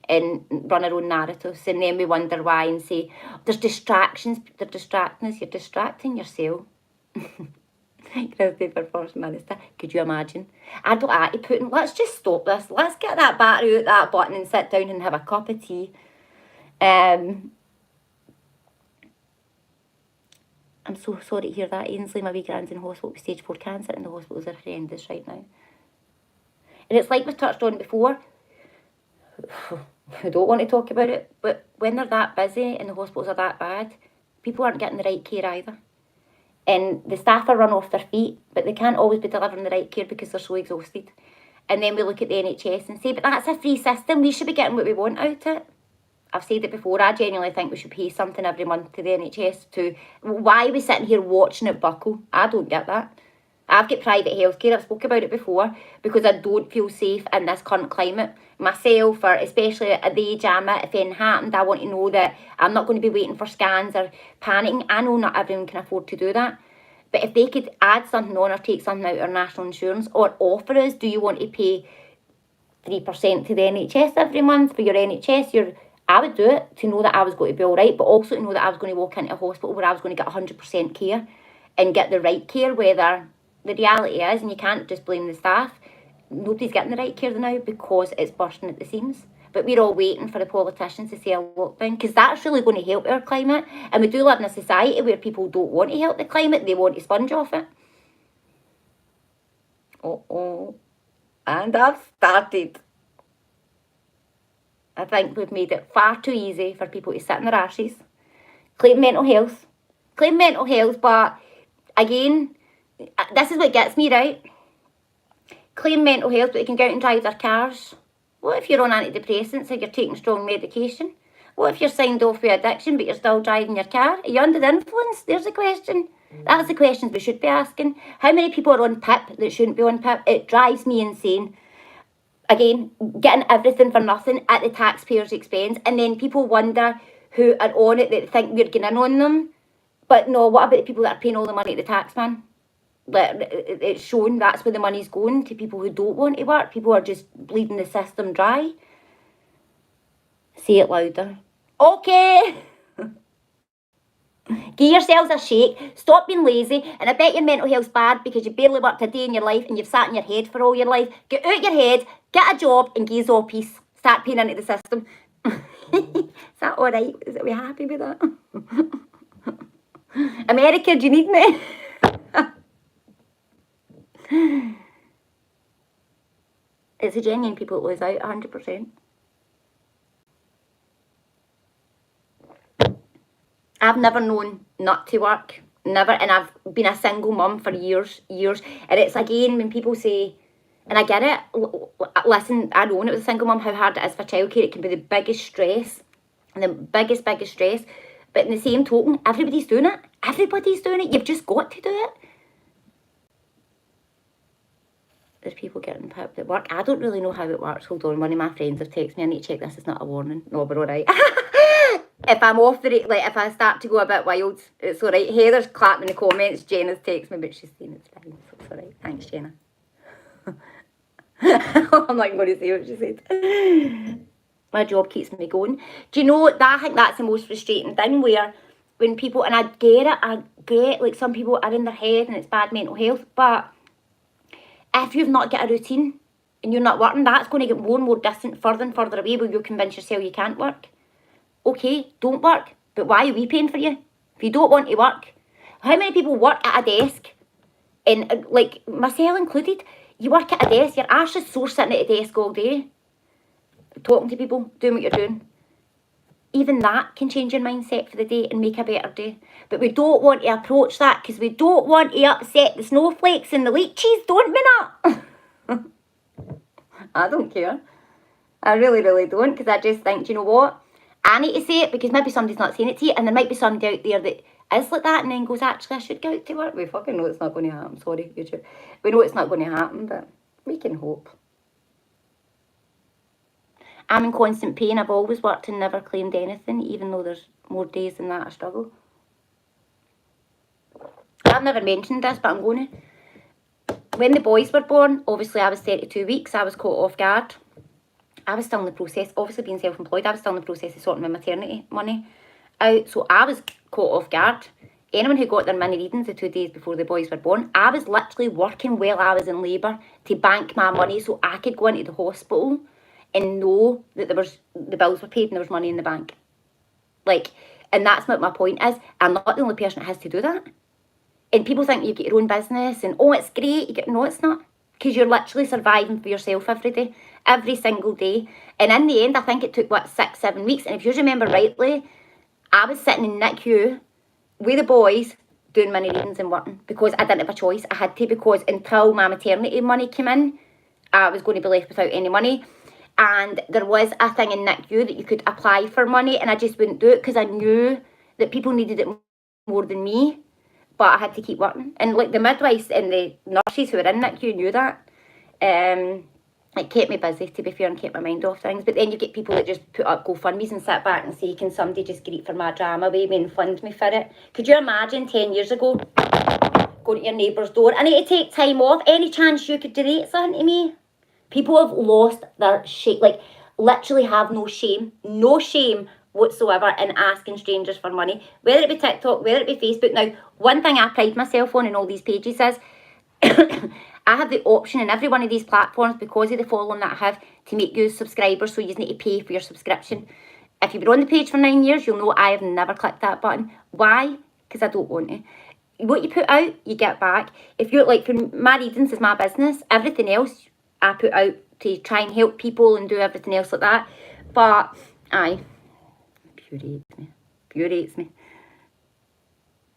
and run our own narratives. And then we wonder why and say, there's distractions. They're distracting us. You're distracting yourself. Christy for First Minister. Could you imagine? I'd like to Putin, let's just stop this. Let's get that battery out that button and sit down and have a cup of tea. I'm so sorry to hear that, Ainsley. My wee grand's in hospital with stage 4 cancer, and the hospitals are horrendous right now. And it's like we touched on before. I don't want to talk about it, but when they're that busy and the hospitals are that bad, people aren't getting the right care either. And the staff are run off their feet, but they can't always be delivering the right care because they're so exhausted. And then we look at the NHS and say, but that's a free system. We should be getting what we want out of it. I've said it before, I genuinely think we should pay something every month to the NHS to... Why are we sitting here watching it buckle? I don't get that. I've got private healthcare, I've spoke about it before, because I don't feel safe in this current climate. Myself, or especially at the age I'm at, if anything happened, I want to know that I'm not going to be waiting for scans or panicking. I know not everyone can afford to do that. But if they could add something on or take something out of our national insurance, or offer us, do you want to pay 3% to the NHS every month for your NHS? I would do it to know that I was going to be all right, but also to know that I was going to walk into a hospital where I was going to get 100% care and get the right care, whether the reality is, and you can't just blame the staff, nobody's getting the right care now because it's bursting at the seams. But we're all waiting for the politicians to say a lockdown, because that's really going to help our climate. And we do live in a society where people don't want to help the climate, they want to sponge off it. And I've started. I think we've made it far too easy for people to sit in their arses, claim mental health, but again, this is what gets me, right? Claim mental health, but they can go out and drive their cars. What if you're on antidepressants or you're taking strong medication? What if you're signed off with addiction, but you're still driving your car? Are you under the influence? There's a question. That's the questions we should be asking. How many people are on PIP that shouldn't be on PIP? It drives me insane. Again, getting everything for nothing at the taxpayer's expense, and then people wonder who are on it that think we're getting in on them. But no, what about the people that are paying all the money to the tax man? It's shown that's where the money's going, to people who don't want to work. People are just bleeding the system dry. Say it louder. Okay. Give yourselves a shake, stop being lazy, and I bet your mental health's bad because you barely worked a day in your life and you've sat in your head for all your life. Get out your head, get a job, and gaze all peace. Start paying into the system. Is that alright? Are we happy with that? America, do you need me? It's the genuine people that lose out, 100%. I've never known not to work, never, and I've been a single mum for years, and it's again when people say, and I get it, listen, I know when it was a single mum how hard it is for childcare. It can be the biggest stress, and the biggest stress, but in the same token, everybody's doing it, you've just got to do it. There's people getting pipped at work. I don't really know how it works. Hold on, one of my friends have texted me. I need to check this. It's not a warning. No, we're all right. If I'm off the like, if I start to go a bit wild, it's all right. Heather's clapping in the comments. Jenna's texted me, but she's saying it's fine, so it's all right. Thanks, Jenna. I'm not going to say what she said. My job keeps me going. Do you know, that I think that's the most frustrating thing, where when people, and I get like some people are in their head and it's bad mental health, but if you've not got a routine and you're not working, that's going to get more and more distant, further and further away, where you convince yourself you can't work. Okay, don't work, but why are we paying for you if you don't want to work? How many people work at a desk, and like myself included, you work at a desk, your ass is sore sitting at a desk all day, talking to people, doing what you're doing. Even that can change your mindset for the day and make a better day. But we don't want to approach that because we don't want to upset the snowflakes and the leeches, don't we not? I don't care. I really, really don't, because I just think, do you know what? I need to say it because maybe somebody's not saying it to you, and there might be somebody out there that is like that and then goes, actually, I should go out to work. We fucking know it's not going to happen. Sorry, YouTube. We know it's not going to happen, but we can hope. I'm in constant pain. I've always worked and never claimed anything, even though there's more days than that I struggle. I've never mentioned this, but I'm going to. When the boys were born, obviously I was 32 weeks. I was caught off guard. I was still in the process, obviously being self-employed, I was still in the process of sorting my maternity money out. So I was caught off guard. Anyone who got their mini readings the 2 days before the boys were born, I was literally working while I was in labour to bank my money so I could go into the hospital and know that the bills were paid and there was money in the bank. Like, and that's what my point is. I'm not the only person that has to do that. And people think you get your own business and, oh, it's great. No, it's not. Because you're literally surviving for yourself every day, every single day. And in the end, I think it took, 6-7 weeks. And if you remember rightly, I was sitting in NICU with the boys doing mini readings and working because I didn't have a choice. I had to, because until my maternity money came in, I was going to be left without any money. And there was a thing in NICU that you could apply for money, and I just wouldn't do it because I knew that people needed it more than me, but I had to keep working. And like the midwives and the nurses who were in NICU knew that. It kept me busy, to be fair, and kept my mind off things. But then you get people that just put up GoFundMes and sit back and say, can somebody just greet for my drama with me and fund me for it? Could you imagine 10 years ago going to your neighbour's door? I need to take time off. Any chance you could donate something to me? People have lost their shame, like literally have no shame whatsoever in asking strangers for money, whether it be TikTok, whether it be Facebook. Now, one thing I pride myself on in all these pages is I have the option in every one of these platforms, because of the following that I have, to make you subscribers, so you need to pay for your subscription. If you've been on the page for 9 years, you'll know I have never clicked that button. Why? Because I don't want to. What you put out, you get back. If you're like, for my readings is my business, everything else I put out to try and help people and do everything else like that. But, aye, infuriates me.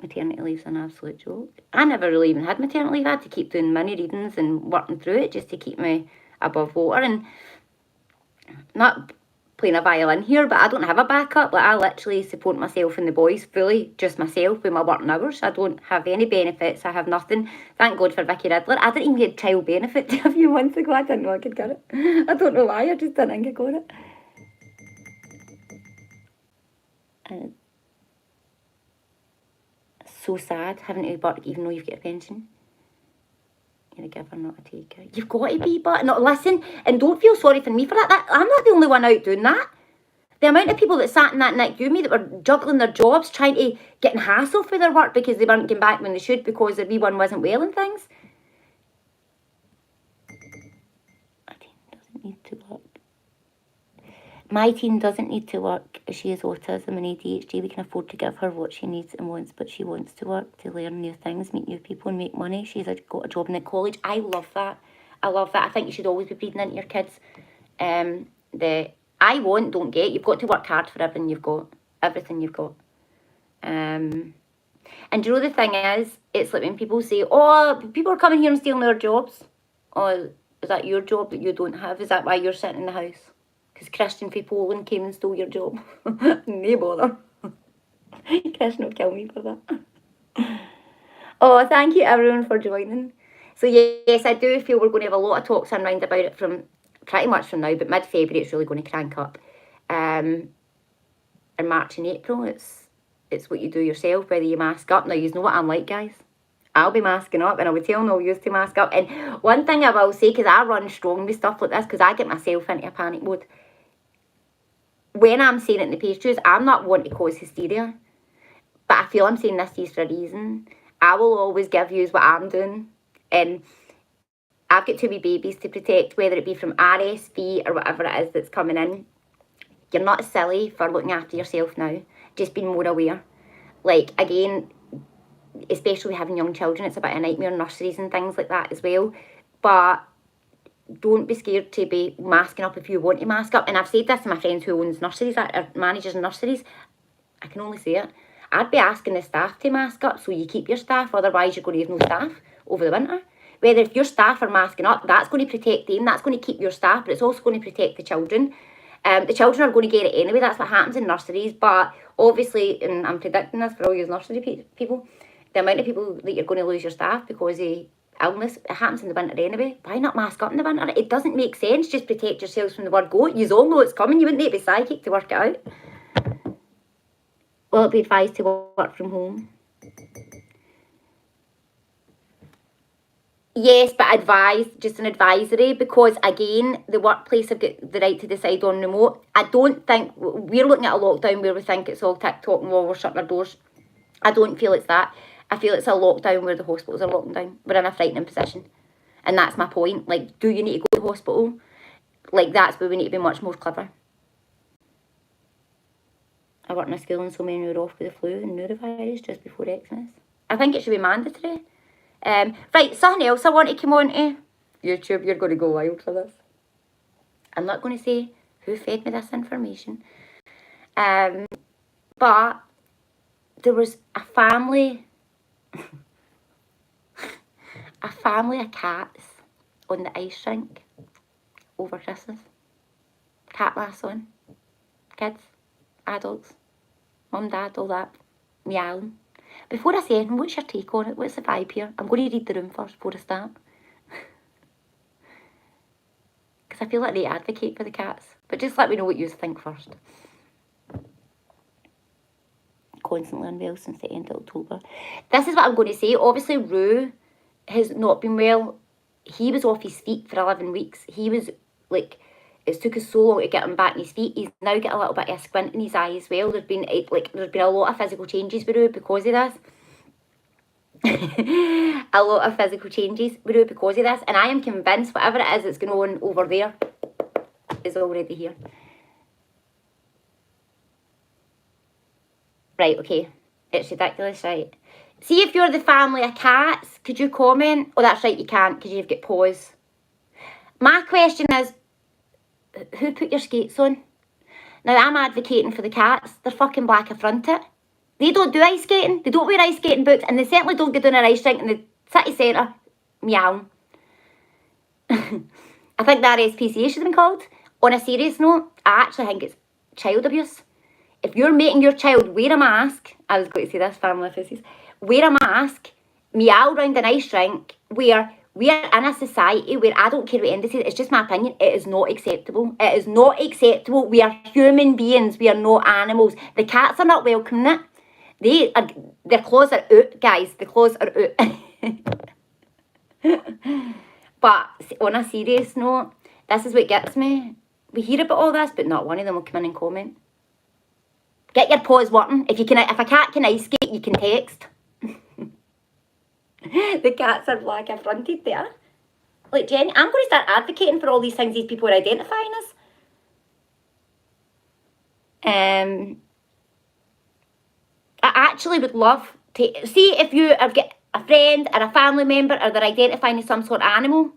Maternity leave's an absolute joke. I never really even had maternity leave. I had to keep doing mini readings and working through it just to keep me above water. And not playing a violin here, but I don't have a backup. Like, I literally support myself and the boys fully, just myself with my working hours. I don't have any benefits. I have nothing. Thank God for Vicky Riddler. I didn't even get child benefit a few months ago. I didn't know I could get it. I don't know why. I just didn't think I got it. So sad having to work even though you've got a pension. You're a giver, not a taker. You've got to be, but not listen, and don't feel sorry for me for that. I'm not the only one out doing that. The amount of people that sat in that NICU me that were juggling their jobs, trying to get in hassle for their work because they weren't getting back when they should because their wee one wasn't well and things. My teen doesn't need to work. She has autism and ADHD. We can afford to give her what she needs and wants, but she wants to work to learn new things, meet new people and make money. She's got a job in the college. I love that. I think you should always be breathing into your kids. The I want, don't get. You've got to work hard for everything you've got. Everything you've got. And you know the thing is, it's like when people say, oh, people are coming here and stealing our jobs. Oh, is that your job that you don't have? Is that why you're sitting in the house? Because Christian from Poland came and stole your job. No bother. Christian will kill me for that. Oh, thank you everyone for joining. So yes, I do feel we're going to have a lot of talks and round about it from pretty much from now, but mid-February it's really going to crank up. In March and April, it's what you do yourself, whether you mask up. Now, you know what I'm like, guys. I'll be masking up, and I'll be telling all you to mask up. And one thing I will say, because I run strong with stuff like this, because I get myself into a panic mode. When I'm saying it in the pages, I'm not wanting to cause hysteria, but I feel I'm saying this for a reason. I will always give you what I'm doing, and I've got 2 wee babies to protect, whether it be from RSV or whatever it is that's coming in. You're not silly for looking after yourself now. Just being more aware. Like, again, especially having young children, it's a bit of a nightmare, nurseries and things like that as well. But don't be scared to be masking up if you want to mask up. And I've said this to my friends who owns nurseries, or managers in nurseries. I can only say it. I'd be asking the staff to mask up so you keep your staff, otherwise you're going to have no staff over the winter. Whether if your staff are masking up, that's going to protect them, that's going to keep your staff, but it's also going to protect the children. The children are going to get it anyway, that's what happens in nurseries. But obviously, and I'm predicting this for all you nursery people, the amount of people that you're going to lose your staff because of illness, it happens in the winter anyway. Why not mask up in the winter? It doesn't make sense. Just protect yourselves from the word go. You all know it's coming. You wouldn't need to be psychic to work it out. Will it be advised to work from home? Yes, but advised, just an advisory, because again, the workplace have got the right to decide on remote. I don't think, we're looking at a lockdown where we think it's all TikTok and we're shutting our doors. I don't feel it's that. I feel it's a lockdown where the hospitals are locking down. We're in a frightening position. And that's my point. Like, do you need to go to the hospital? Like, that's where we need to be much more clever. I work in a school and so many were off with the flu and norovirus just before Xmas. I think it should be mandatory. Right, something else I want to come on to. YouTube, you're going to go wild for this. I'm not going to say who fed me this information. But there was a family of cats on the ice rink over Christmas. Cat lassoing. Kids, adults, mum, dad, all that. Meowing. Before I say anything, what's your take on it? What's the vibe here? I'm going to read the room first before I start. Because I feel like they advocate for the cats. But just let me know what you think first. Constantly unwell since the end of October. This is what I'm going to say. Obviously, Rue has not been well. He was off his feet for 11 weeks. He was like, it took us so long to get him back on his feet. He's now got a little bit of a squint in his eye as well. There's been a lot of physical changes with Rue because of this. A lot of physical changes with Rue because of this. And I am convinced whatever it is that's going on over there is already here. Right, okay. It's ridiculous, right? See if you're the family of cats, could you comment? Oh, that's right, you can't because you've got paws. My question is, who put your skates on? Now, I'm advocating for the cats. They're fucking black affronted. They don't do ice skating. They don't wear ice skating boots. And they certainly don't get down an ice rink in the city centre. Meow. I think the RSPCA should have been called. On a serious note, I actually think it's child abuse. If you're making your child wear a mask, I was going to say this, family faces, wear a mask, meow around an ice rink, where we are in a society where I don't care what anybody says, it's just my opinion, it is not acceptable. It is not acceptable. We are human beings. We are not animals. The cats are not welcoming it. Their claws are out, guys. The claws are out. But on a serious note, this is what gets me. We hear about all this, but not one of them will come in and comment. Get your paws working. If a cat can ice skate, you can text. The cats are black affronted there. Like, Jenny, I'm going to start advocating for all these things these people are identifying as. I actually would love to see if you have got a friend or a family member or they're identifying as some sort of animal.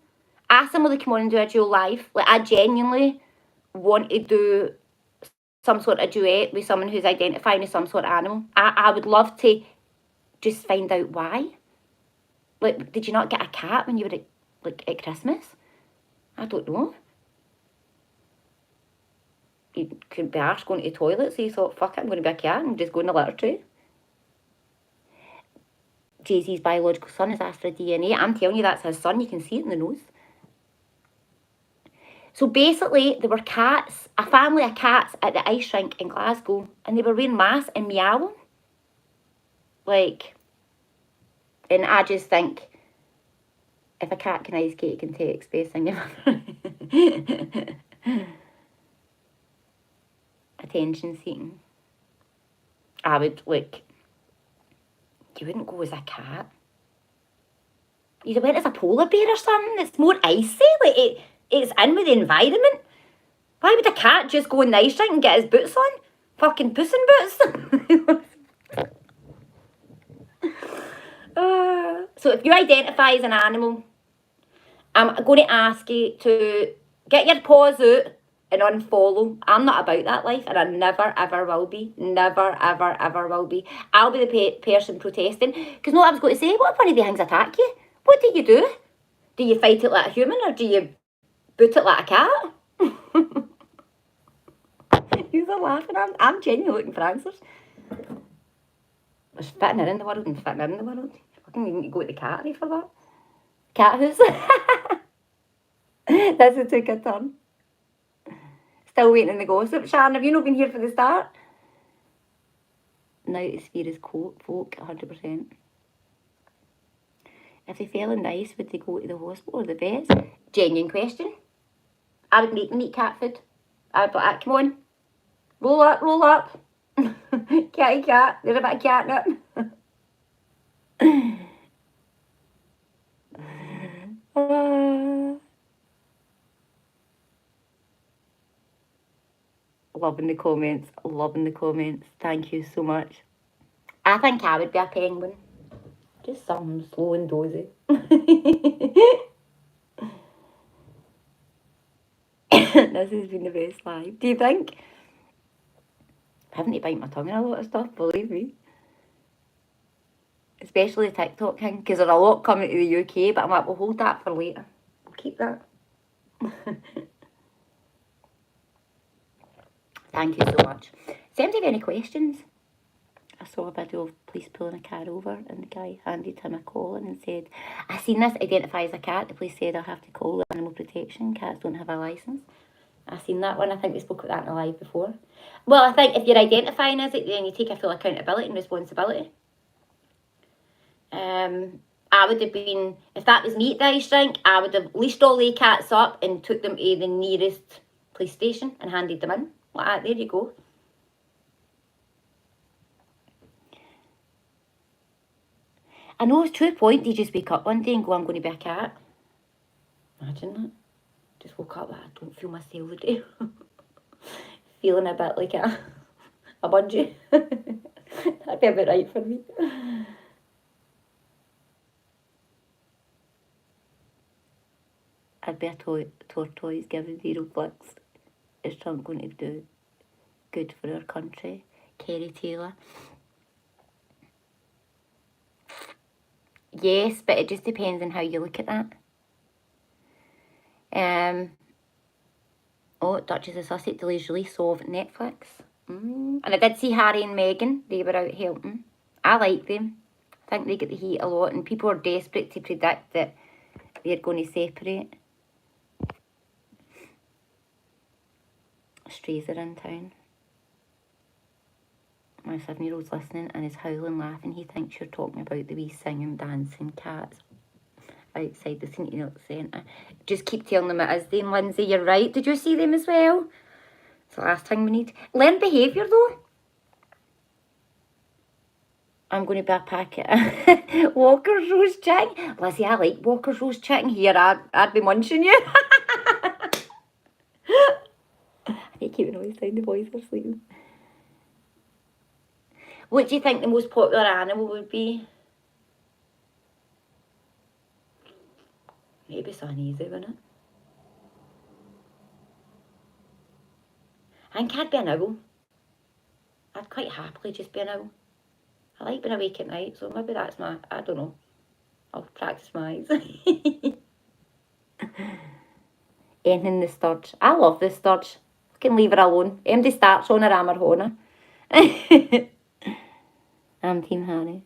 Ask them will they come on and do a dual live. Like, I genuinely want to do some sort of duet with someone who's identifying as some sort of animal. I would love to just find out why. Like, did you not get a cat when you were at Christmas? I don't know. You could be arsed going to the toilet, so you thought, fuck it, I'm going to be a cat and just go in the litter tray. Jay-Z's biological son has asked for a DNA. I'm telling you, that's his son. You can see it in the nose. So basically, there were cats, a family of cats at the ice rink in Glasgow, and they were wearing masks and meowing. Like, And I just think, if a cat can ice skate, it can take space thing ever. Attention seeking. I would, like, you wouldn't go as a cat. You went as a polar bear or something. It's more icy. Like, it's in with the environment. Why would a cat just go in the ice rink and get his boots on? Fucking Puss in Boots. So if you identify as an animal, I'm going to ask you to get your paws out and unfollow. I'm not about that life, and I never ever will be. Never ever ever will be. I'll be the person protesting. Because no, I was going to say, what if one of the things attack you? What do you do? Do you fight it like a human, or do you boot it like a cat? You're laughing. I'm genuinely looking for answers. There's fitting her in the world and fitting her in the world. Fucking need to go to the cattery for that. Cat house. This has took a turn. Still waiting in the gossip. Sharon, have you not been here for the start? Now the sphere is folk, 100%. If they fell in the ice, would they go to the hospital or the vets? Genuine question. I would make them eat cat food. I would be like, come on. Roll up, roll up. Catty cat. There's a bit of catnip. Loving the comments. Loving the comments. Thank you so much. I think I would be a penguin. Just something slow and dozy. This has been the best live. Do you think? I'm having to bite my tongue in a lot of stuff, believe me. Especially the TikTok thing, because there's a lot coming to the UK, but I'm like, we'll hold that for later. We'll keep that. Thank you so much. Does anybody have any questions? I saw a video of police pulling a car over, and the guy handed him a collar and said, I seen this, identify as a cat. The police said, I'll have to call the animal protection. Cats don't have a licence. I seen that one. I think we spoke about that in a live before. Well, I think if you're identifying as it, then you take a full accountability and responsibility. I would have been, if that was me at the ice rink, I would have leashed all the cats up and took them to the nearest police station and handed them in. Like that, there you go. I know, it's to a point, you just wake up one day and go, I'm going to be a cat. Imagine that. Just woke up, I don't feel myself today. Feeling a bit like a bungee. That'd be a bit right for me. I'd be a tortoise giving 0 flicks. Is Trump going to do good for our country? Kerry Taylor. Yes, but it just depends on how you look at that. Oh, Duchess of Sussex delays release of Netflix. And I did see Harry and Meghan. They were out helping. I like them. I think they get the heat a lot, and people are desperate to predict that they're going to separate. Strays are in town. My 7-year-old's listening and is howling, laughing. He thinks you're talking about the wee singing, dancing cats outside the centre. Just keep telling them it is them, Lindsay. You're right. Did you see them as well? It's the last thing we need. Learn behaviour though. I'm going to be a packet. Walker's roast chicken. Lizzie, I like Walker's roast chicken. Here, I'd be munching you. I need to keep the noise down. The boys are sleeping. What do you think the most popular animal would be? Maybe something easy, wouldn't it? I think I'd be an owl. I'd quite happily just be an owl. I like being awake at night, so maybe that's my, I don't know. I'll practice my eyes. Anything the sturge. I love the sturge. I can leave her alone. MD starts on her, I'm her honer. I'm Team Harry.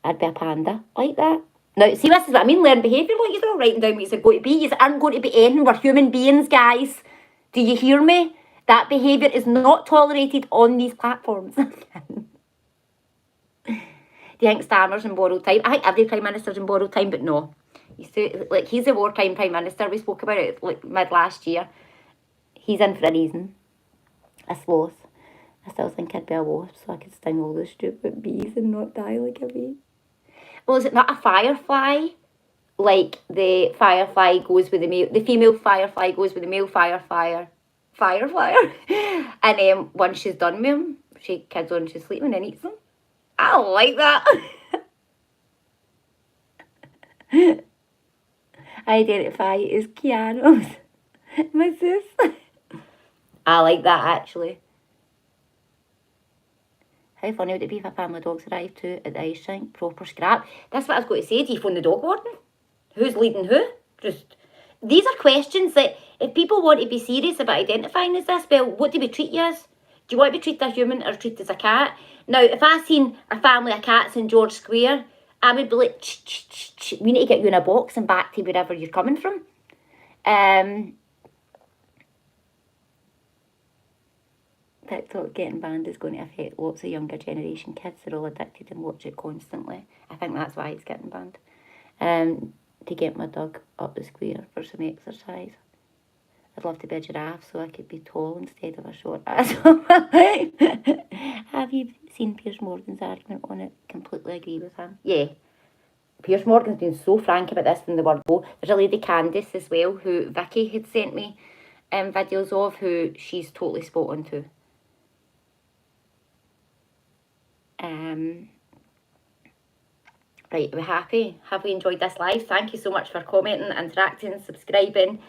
I'd be a panda. Like that. Now, see, this is what I mean. Learn behaviour. Look, you're all writing down what you're going to be. You aren't going to be anything. We're human beings, guys. Do you hear me? That behaviour is not tolerated on these platforms. Do you think Starmer's in borrowed time? I think every Prime Minister's in borrowed time, but no. He's a wartime Prime Minister. We spoke about it like mid last year. He's in for a reason. A sloth. I still think I'd be a wasp so I could sting all those stupid bees and not die like a bee. Well, is it not a firefly? Like the firefly goes with the male, the female firefly goes with the male firefly. And once she's done with him, she kids on, she's sleeping and eats them. I like that. I identify as Keanu's. My sis. I like that actually. How funny would it be if a family dogs arrived too at the ice rink? Proper scrap. That's what I was going to say. Do you phone the dog warden? Who's leading who? These are questions that if people want to be serious about identifying as this, well, what do we treat you as? Do you want to be treated as a human or treated as a cat? Now, if I seen a family of cats in George Square, I would be like, we need to get you in a box and back to wherever you're coming from. TikTok getting banned is going to affect lots of younger generation kids. They're all addicted and watch it constantly. I think that's why it's getting banned. To get my dog up the square for some exercise. I'd love to be a giraffe so I could be tall instead of a short ass. Have you seen Piers Morgan's argument on it? Completely agree with him. Yeah. Piers Morgan's been so frank about this from the word go. There's a lady, Candice, as well, who Vicky had sent me videos of, who she's totally spot on to. Right, are we happy? Have we enjoyed this live? Thank you so much for commenting, interacting, subscribing,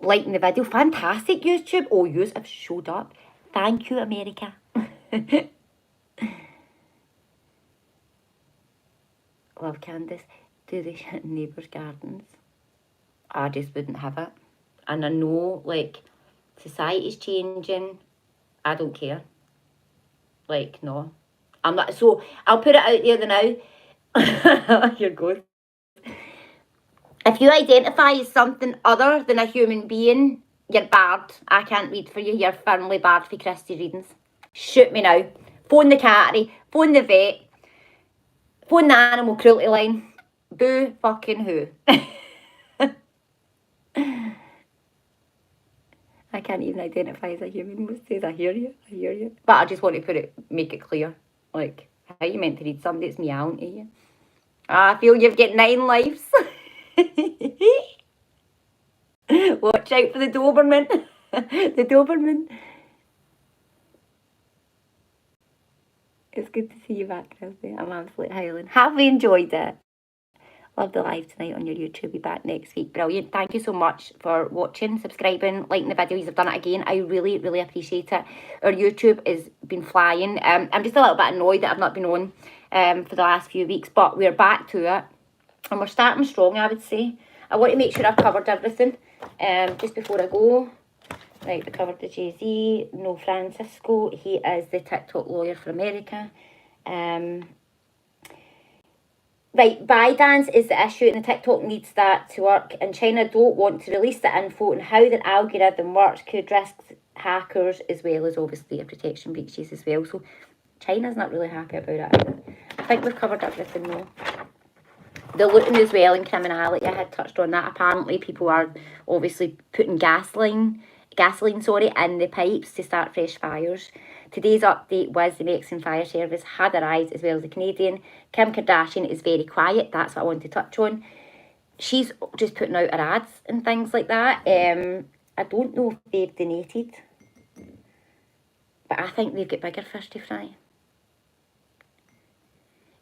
liking the video. Fantastic, YouTube. Oh, yous have showed up. Thank you, America. Love Candice. Do they shit in neighbours' gardens? I just wouldn't have it. And I know, like, society's changing. I don't care. Like, no. I'm not. So, I'll put it out there now. You're good. If you identify as something other than a human being, you're barred. I can't read for you. You're firmly barred for Christy readings. Shoot me now. Phone the cattery. Phone the vet. Phone the animal cruelty line. Boo fucking who. I can't even identify as a human most days. I hear you. But I just want to make it clear. Like, how you meant to read somebody that's meowing to you? I feel you've got 9 lives. Watch out for the Doberman. The Doberman. It's good to see you back, Christy. I'm absolutely howling. Have we enjoyed it? Love the live tonight on your YouTube. Be back next week. Brilliant. Thank you so much for watching, subscribing, liking the videos. I've done it again. I really, really appreciate it. Our YouTube has been flying. I'm just a little bit annoyed that I've not been on for the last few weeks, but we're back to it. And we're starting strong, I would say. I want to make sure I've covered everything just before I go. Right, we covered the Jay-Z, no Francisco. He is the TikTok lawyer for America. Right, ByteDance is the issue and the TikTok needs that to work. And China don't want to release the info on how their algorithm works, could risk hackers as well as obviously a protection breaches as well. So China's not really happy about it either. I think we've covered everything though. The looting as well and criminality, I had touched on that. Apparently people are obviously putting gasoline in the pipes to start fresh fires. Today's update was the Mexican fire service had arrived as well as the Canadian. Kim Kardashian is very quiet. That's what I want to touch on. She's just putting out her ads and things like that. I don't know if they've donated, but I think they've got bigger fish to fry.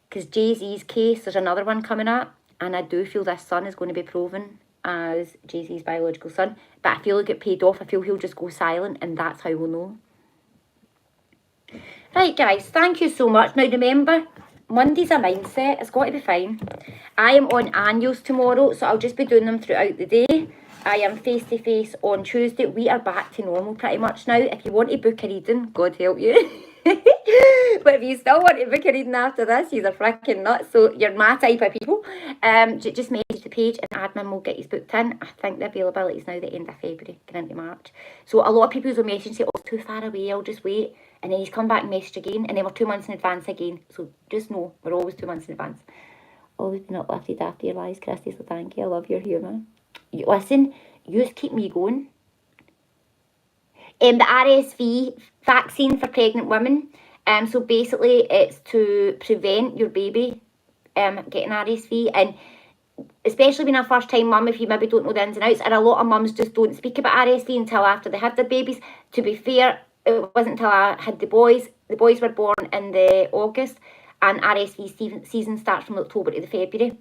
Because Jay-Z's case, there's another one coming up, and I do feel this son is going to be proven as Jay-Z's biological son, but I feel he'll get paid off. I feel he'll just go silent, and that's how we'll know. Right, guys, thank you so much. Now, remember, Monday's a mindset. It's got to be fine. I am on annuals tomorrow, so I'll just be doing them throughout the day. I am face-to-face on Tuesday. We are back to normal pretty much now. If you want to book a reading, God help you. But if you still want to book a reading after this, you're freaking nuts. So you're my type of people. Just message the page and admin will get you booked in. I think the availability is now the end of February, going into March. So a lot of people will message and say, oh, it's too far away, I'll just wait. And then he's come back and message again, and then we're 2 months in advance again. So just know, we're always 2 months in advance. Always been uplifted after your lies, Christy, so thank you. I love your humour. Listen, you just keep me going. The RSV vaccine for pregnant women. So basically it's to prevent your baby getting RSV, and especially being a first time mum, if you maybe don't know the ins and outs, and a lot of mums just don't speak about RSV until after they have their babies. To be fair, it wasn't until I had the boys were born in the August, and RSV season starts from October to the February.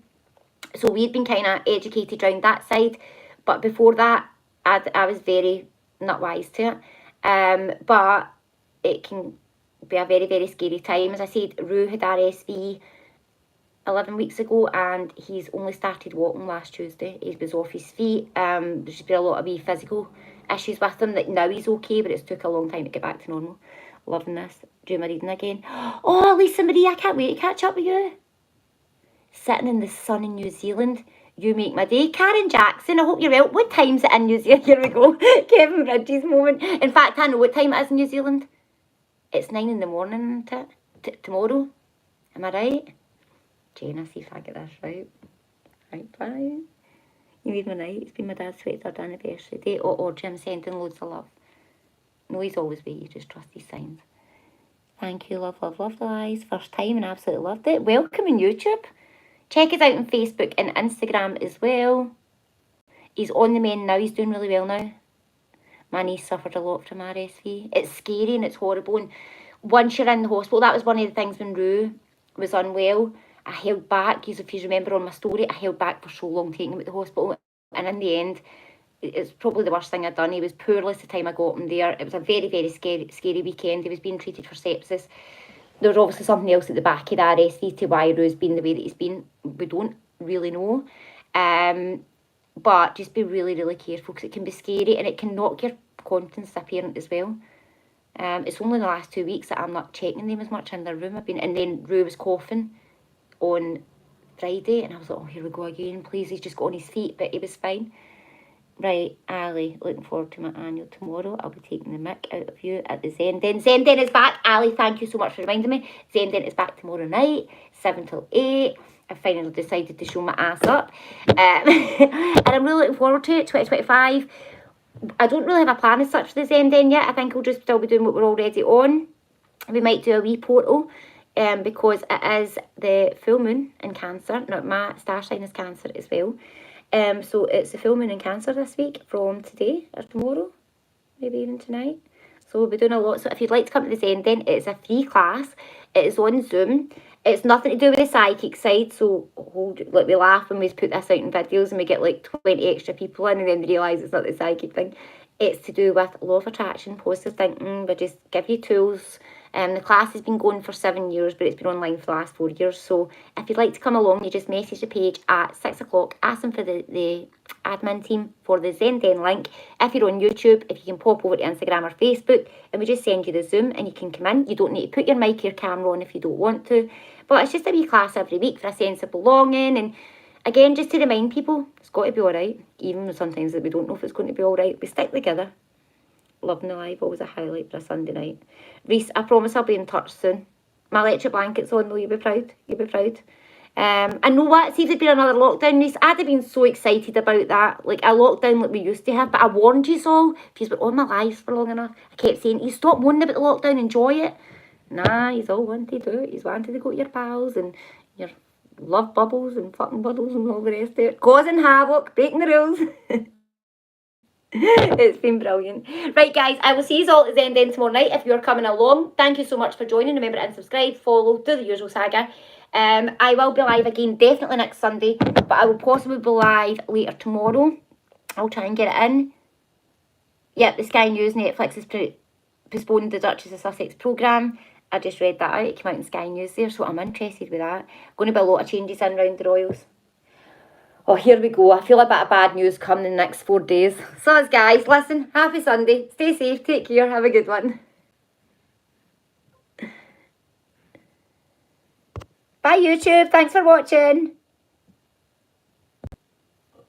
So we'd been kind of educated around that side, but before that I was very not wise to it. But it can be a very, very scary time. As I said, Rue had RSV 11 weeks ago, and he's only started walking last Tuesday. He was off his feet. There's been a lot of wee physical issues with him. That now he's okay, but it's took a long time to get back to normal. Loving this. Doing my reading again. Oh, Lisa Marie, I can't wait to catch up with you. Sitting in the sun in New Zealand. You make my day. Karen Jackson, I hope you're well. What time's it in New Zealand? Here we go. Kevin Bridges moment. In fact, I know what time it is in New Zealand. It's 9 in the morning, isn't it? Tomorrow. Am I right? Jane, see if I get this right. Right, bye. You made my night. It's been my dad's 23rd anniversary day. Or Jim sending loads of love. No, he's always with you. Just trust his signs. Thank you, love, love, love the lies. First time and absolutely loved it. Welcome on YouTube. Check us out on Facebook and Instagram as well. He's on the mend now. He's doing really well now. My niece suffered a lot from RSV. It's scary and it's horrible. And once you're in the hospital, that was one of the things when Rue was unwell. I held back, because if you remember on my story, I held back for so long taking him to the hospital. And in the end, it's probably the worst thing I'd done. He was poorless the time I got him there. It was a very, very scary weekend. He was being treated for sepsis. There was obviously something else at the back of the RSV to why Rue's been the way that he's been. We don't really know. But just be really, really careful, because it can be scary and it can knock your confidence as a parent as well. It's only the last 2 weeks that I'm not checking them as much in their room. And then Rue was coughing on Friday, and I was like, oh, here we go again, please, he's just got on his feet, but he was fine. Right, Ali, looking forward to my annual tomorrow. I'll be taking the mick out of you at the Zenden. Zenden is back. Ali, thank you so much for reminding me. Zenden is back tomorrow night, 7 till 8. I finally decided to show my ass up. And I'm really looking forward to it, 2025. I don't really have a plan as such for the Zenden yet. I think we'll just still be doing what we're already on. We might do a wee portal. Because it is the full moon in Cancer. Now, my star sign is Cancer as well. So it's the full moon in Cancer this week from today or tomorrow, maybe even tonight. So we'll be doing a lot. So if you'd like to come to the Zenden, it's a free class. It is on Zoom. It's nothing to do with the psychic side. So we laugh when we put this out in videos and we get like 20 extra people in, and then we realise it's not the psychic thing. It's to do with law of attraction, positive thinking. We just give you tools. The class has been going for 7 years, but it's been online for the last 4 years. So if you'd like to come along, you just message the page at 6 o'clock. Ask them for the admin team for the Zenden link. If you're on YouTube, if you can pop over to Instagram or Facebook, and we just send you the Zoom and you can come in. You don't need to put your mic or your camera on if you don't want to. But it's just a wee class every week for a sense of belonging. And again, just to remind people, it's got to be all right. Even sometimes that we don't know if it's going to be all right. We stick together. Loving the live, always a highlight for a Sunday night. Reese, I promise I'll be in touch soon. My electric blanket's on though, you'll be proud. You'll be proud. I know what, see if there'd been another lockdown, Reese, I'd have been so excited about that. Like a lockdown like we used to have. But I warned you all, if you've been on my lives for long enough, I kept saying, you stop moaning about the lockdown, enjoy it. Nah, he's all wanted to do it. He's wanted to go to your pals and your love bubbles and fucking bubbles and all the rest of it. Causing havoc, breaking the rules. It's been brilliant. Right, guys, I will see you all at the Zenden tomorrow night if you're coming along. Thank you so much for joining. Remember to subscribe, follow, do the usual saga. I will be live again definitely next Sunday, but I will possibly be live later tomorrow. I'll try and get it in. Yep, the Sky News Netflix has postponed the Duchess of Sussex programme. I just read that out. It came out in Sky News there, so I'm interested with that. Going to be a lot of changes in around the Royals. Oh, here we go. I feel a bit of bad news coming in the next 4 days. So, guys, listen, happy Sunday. Stay safe, take care, have a good one. Bye YouTube, thanks for watching.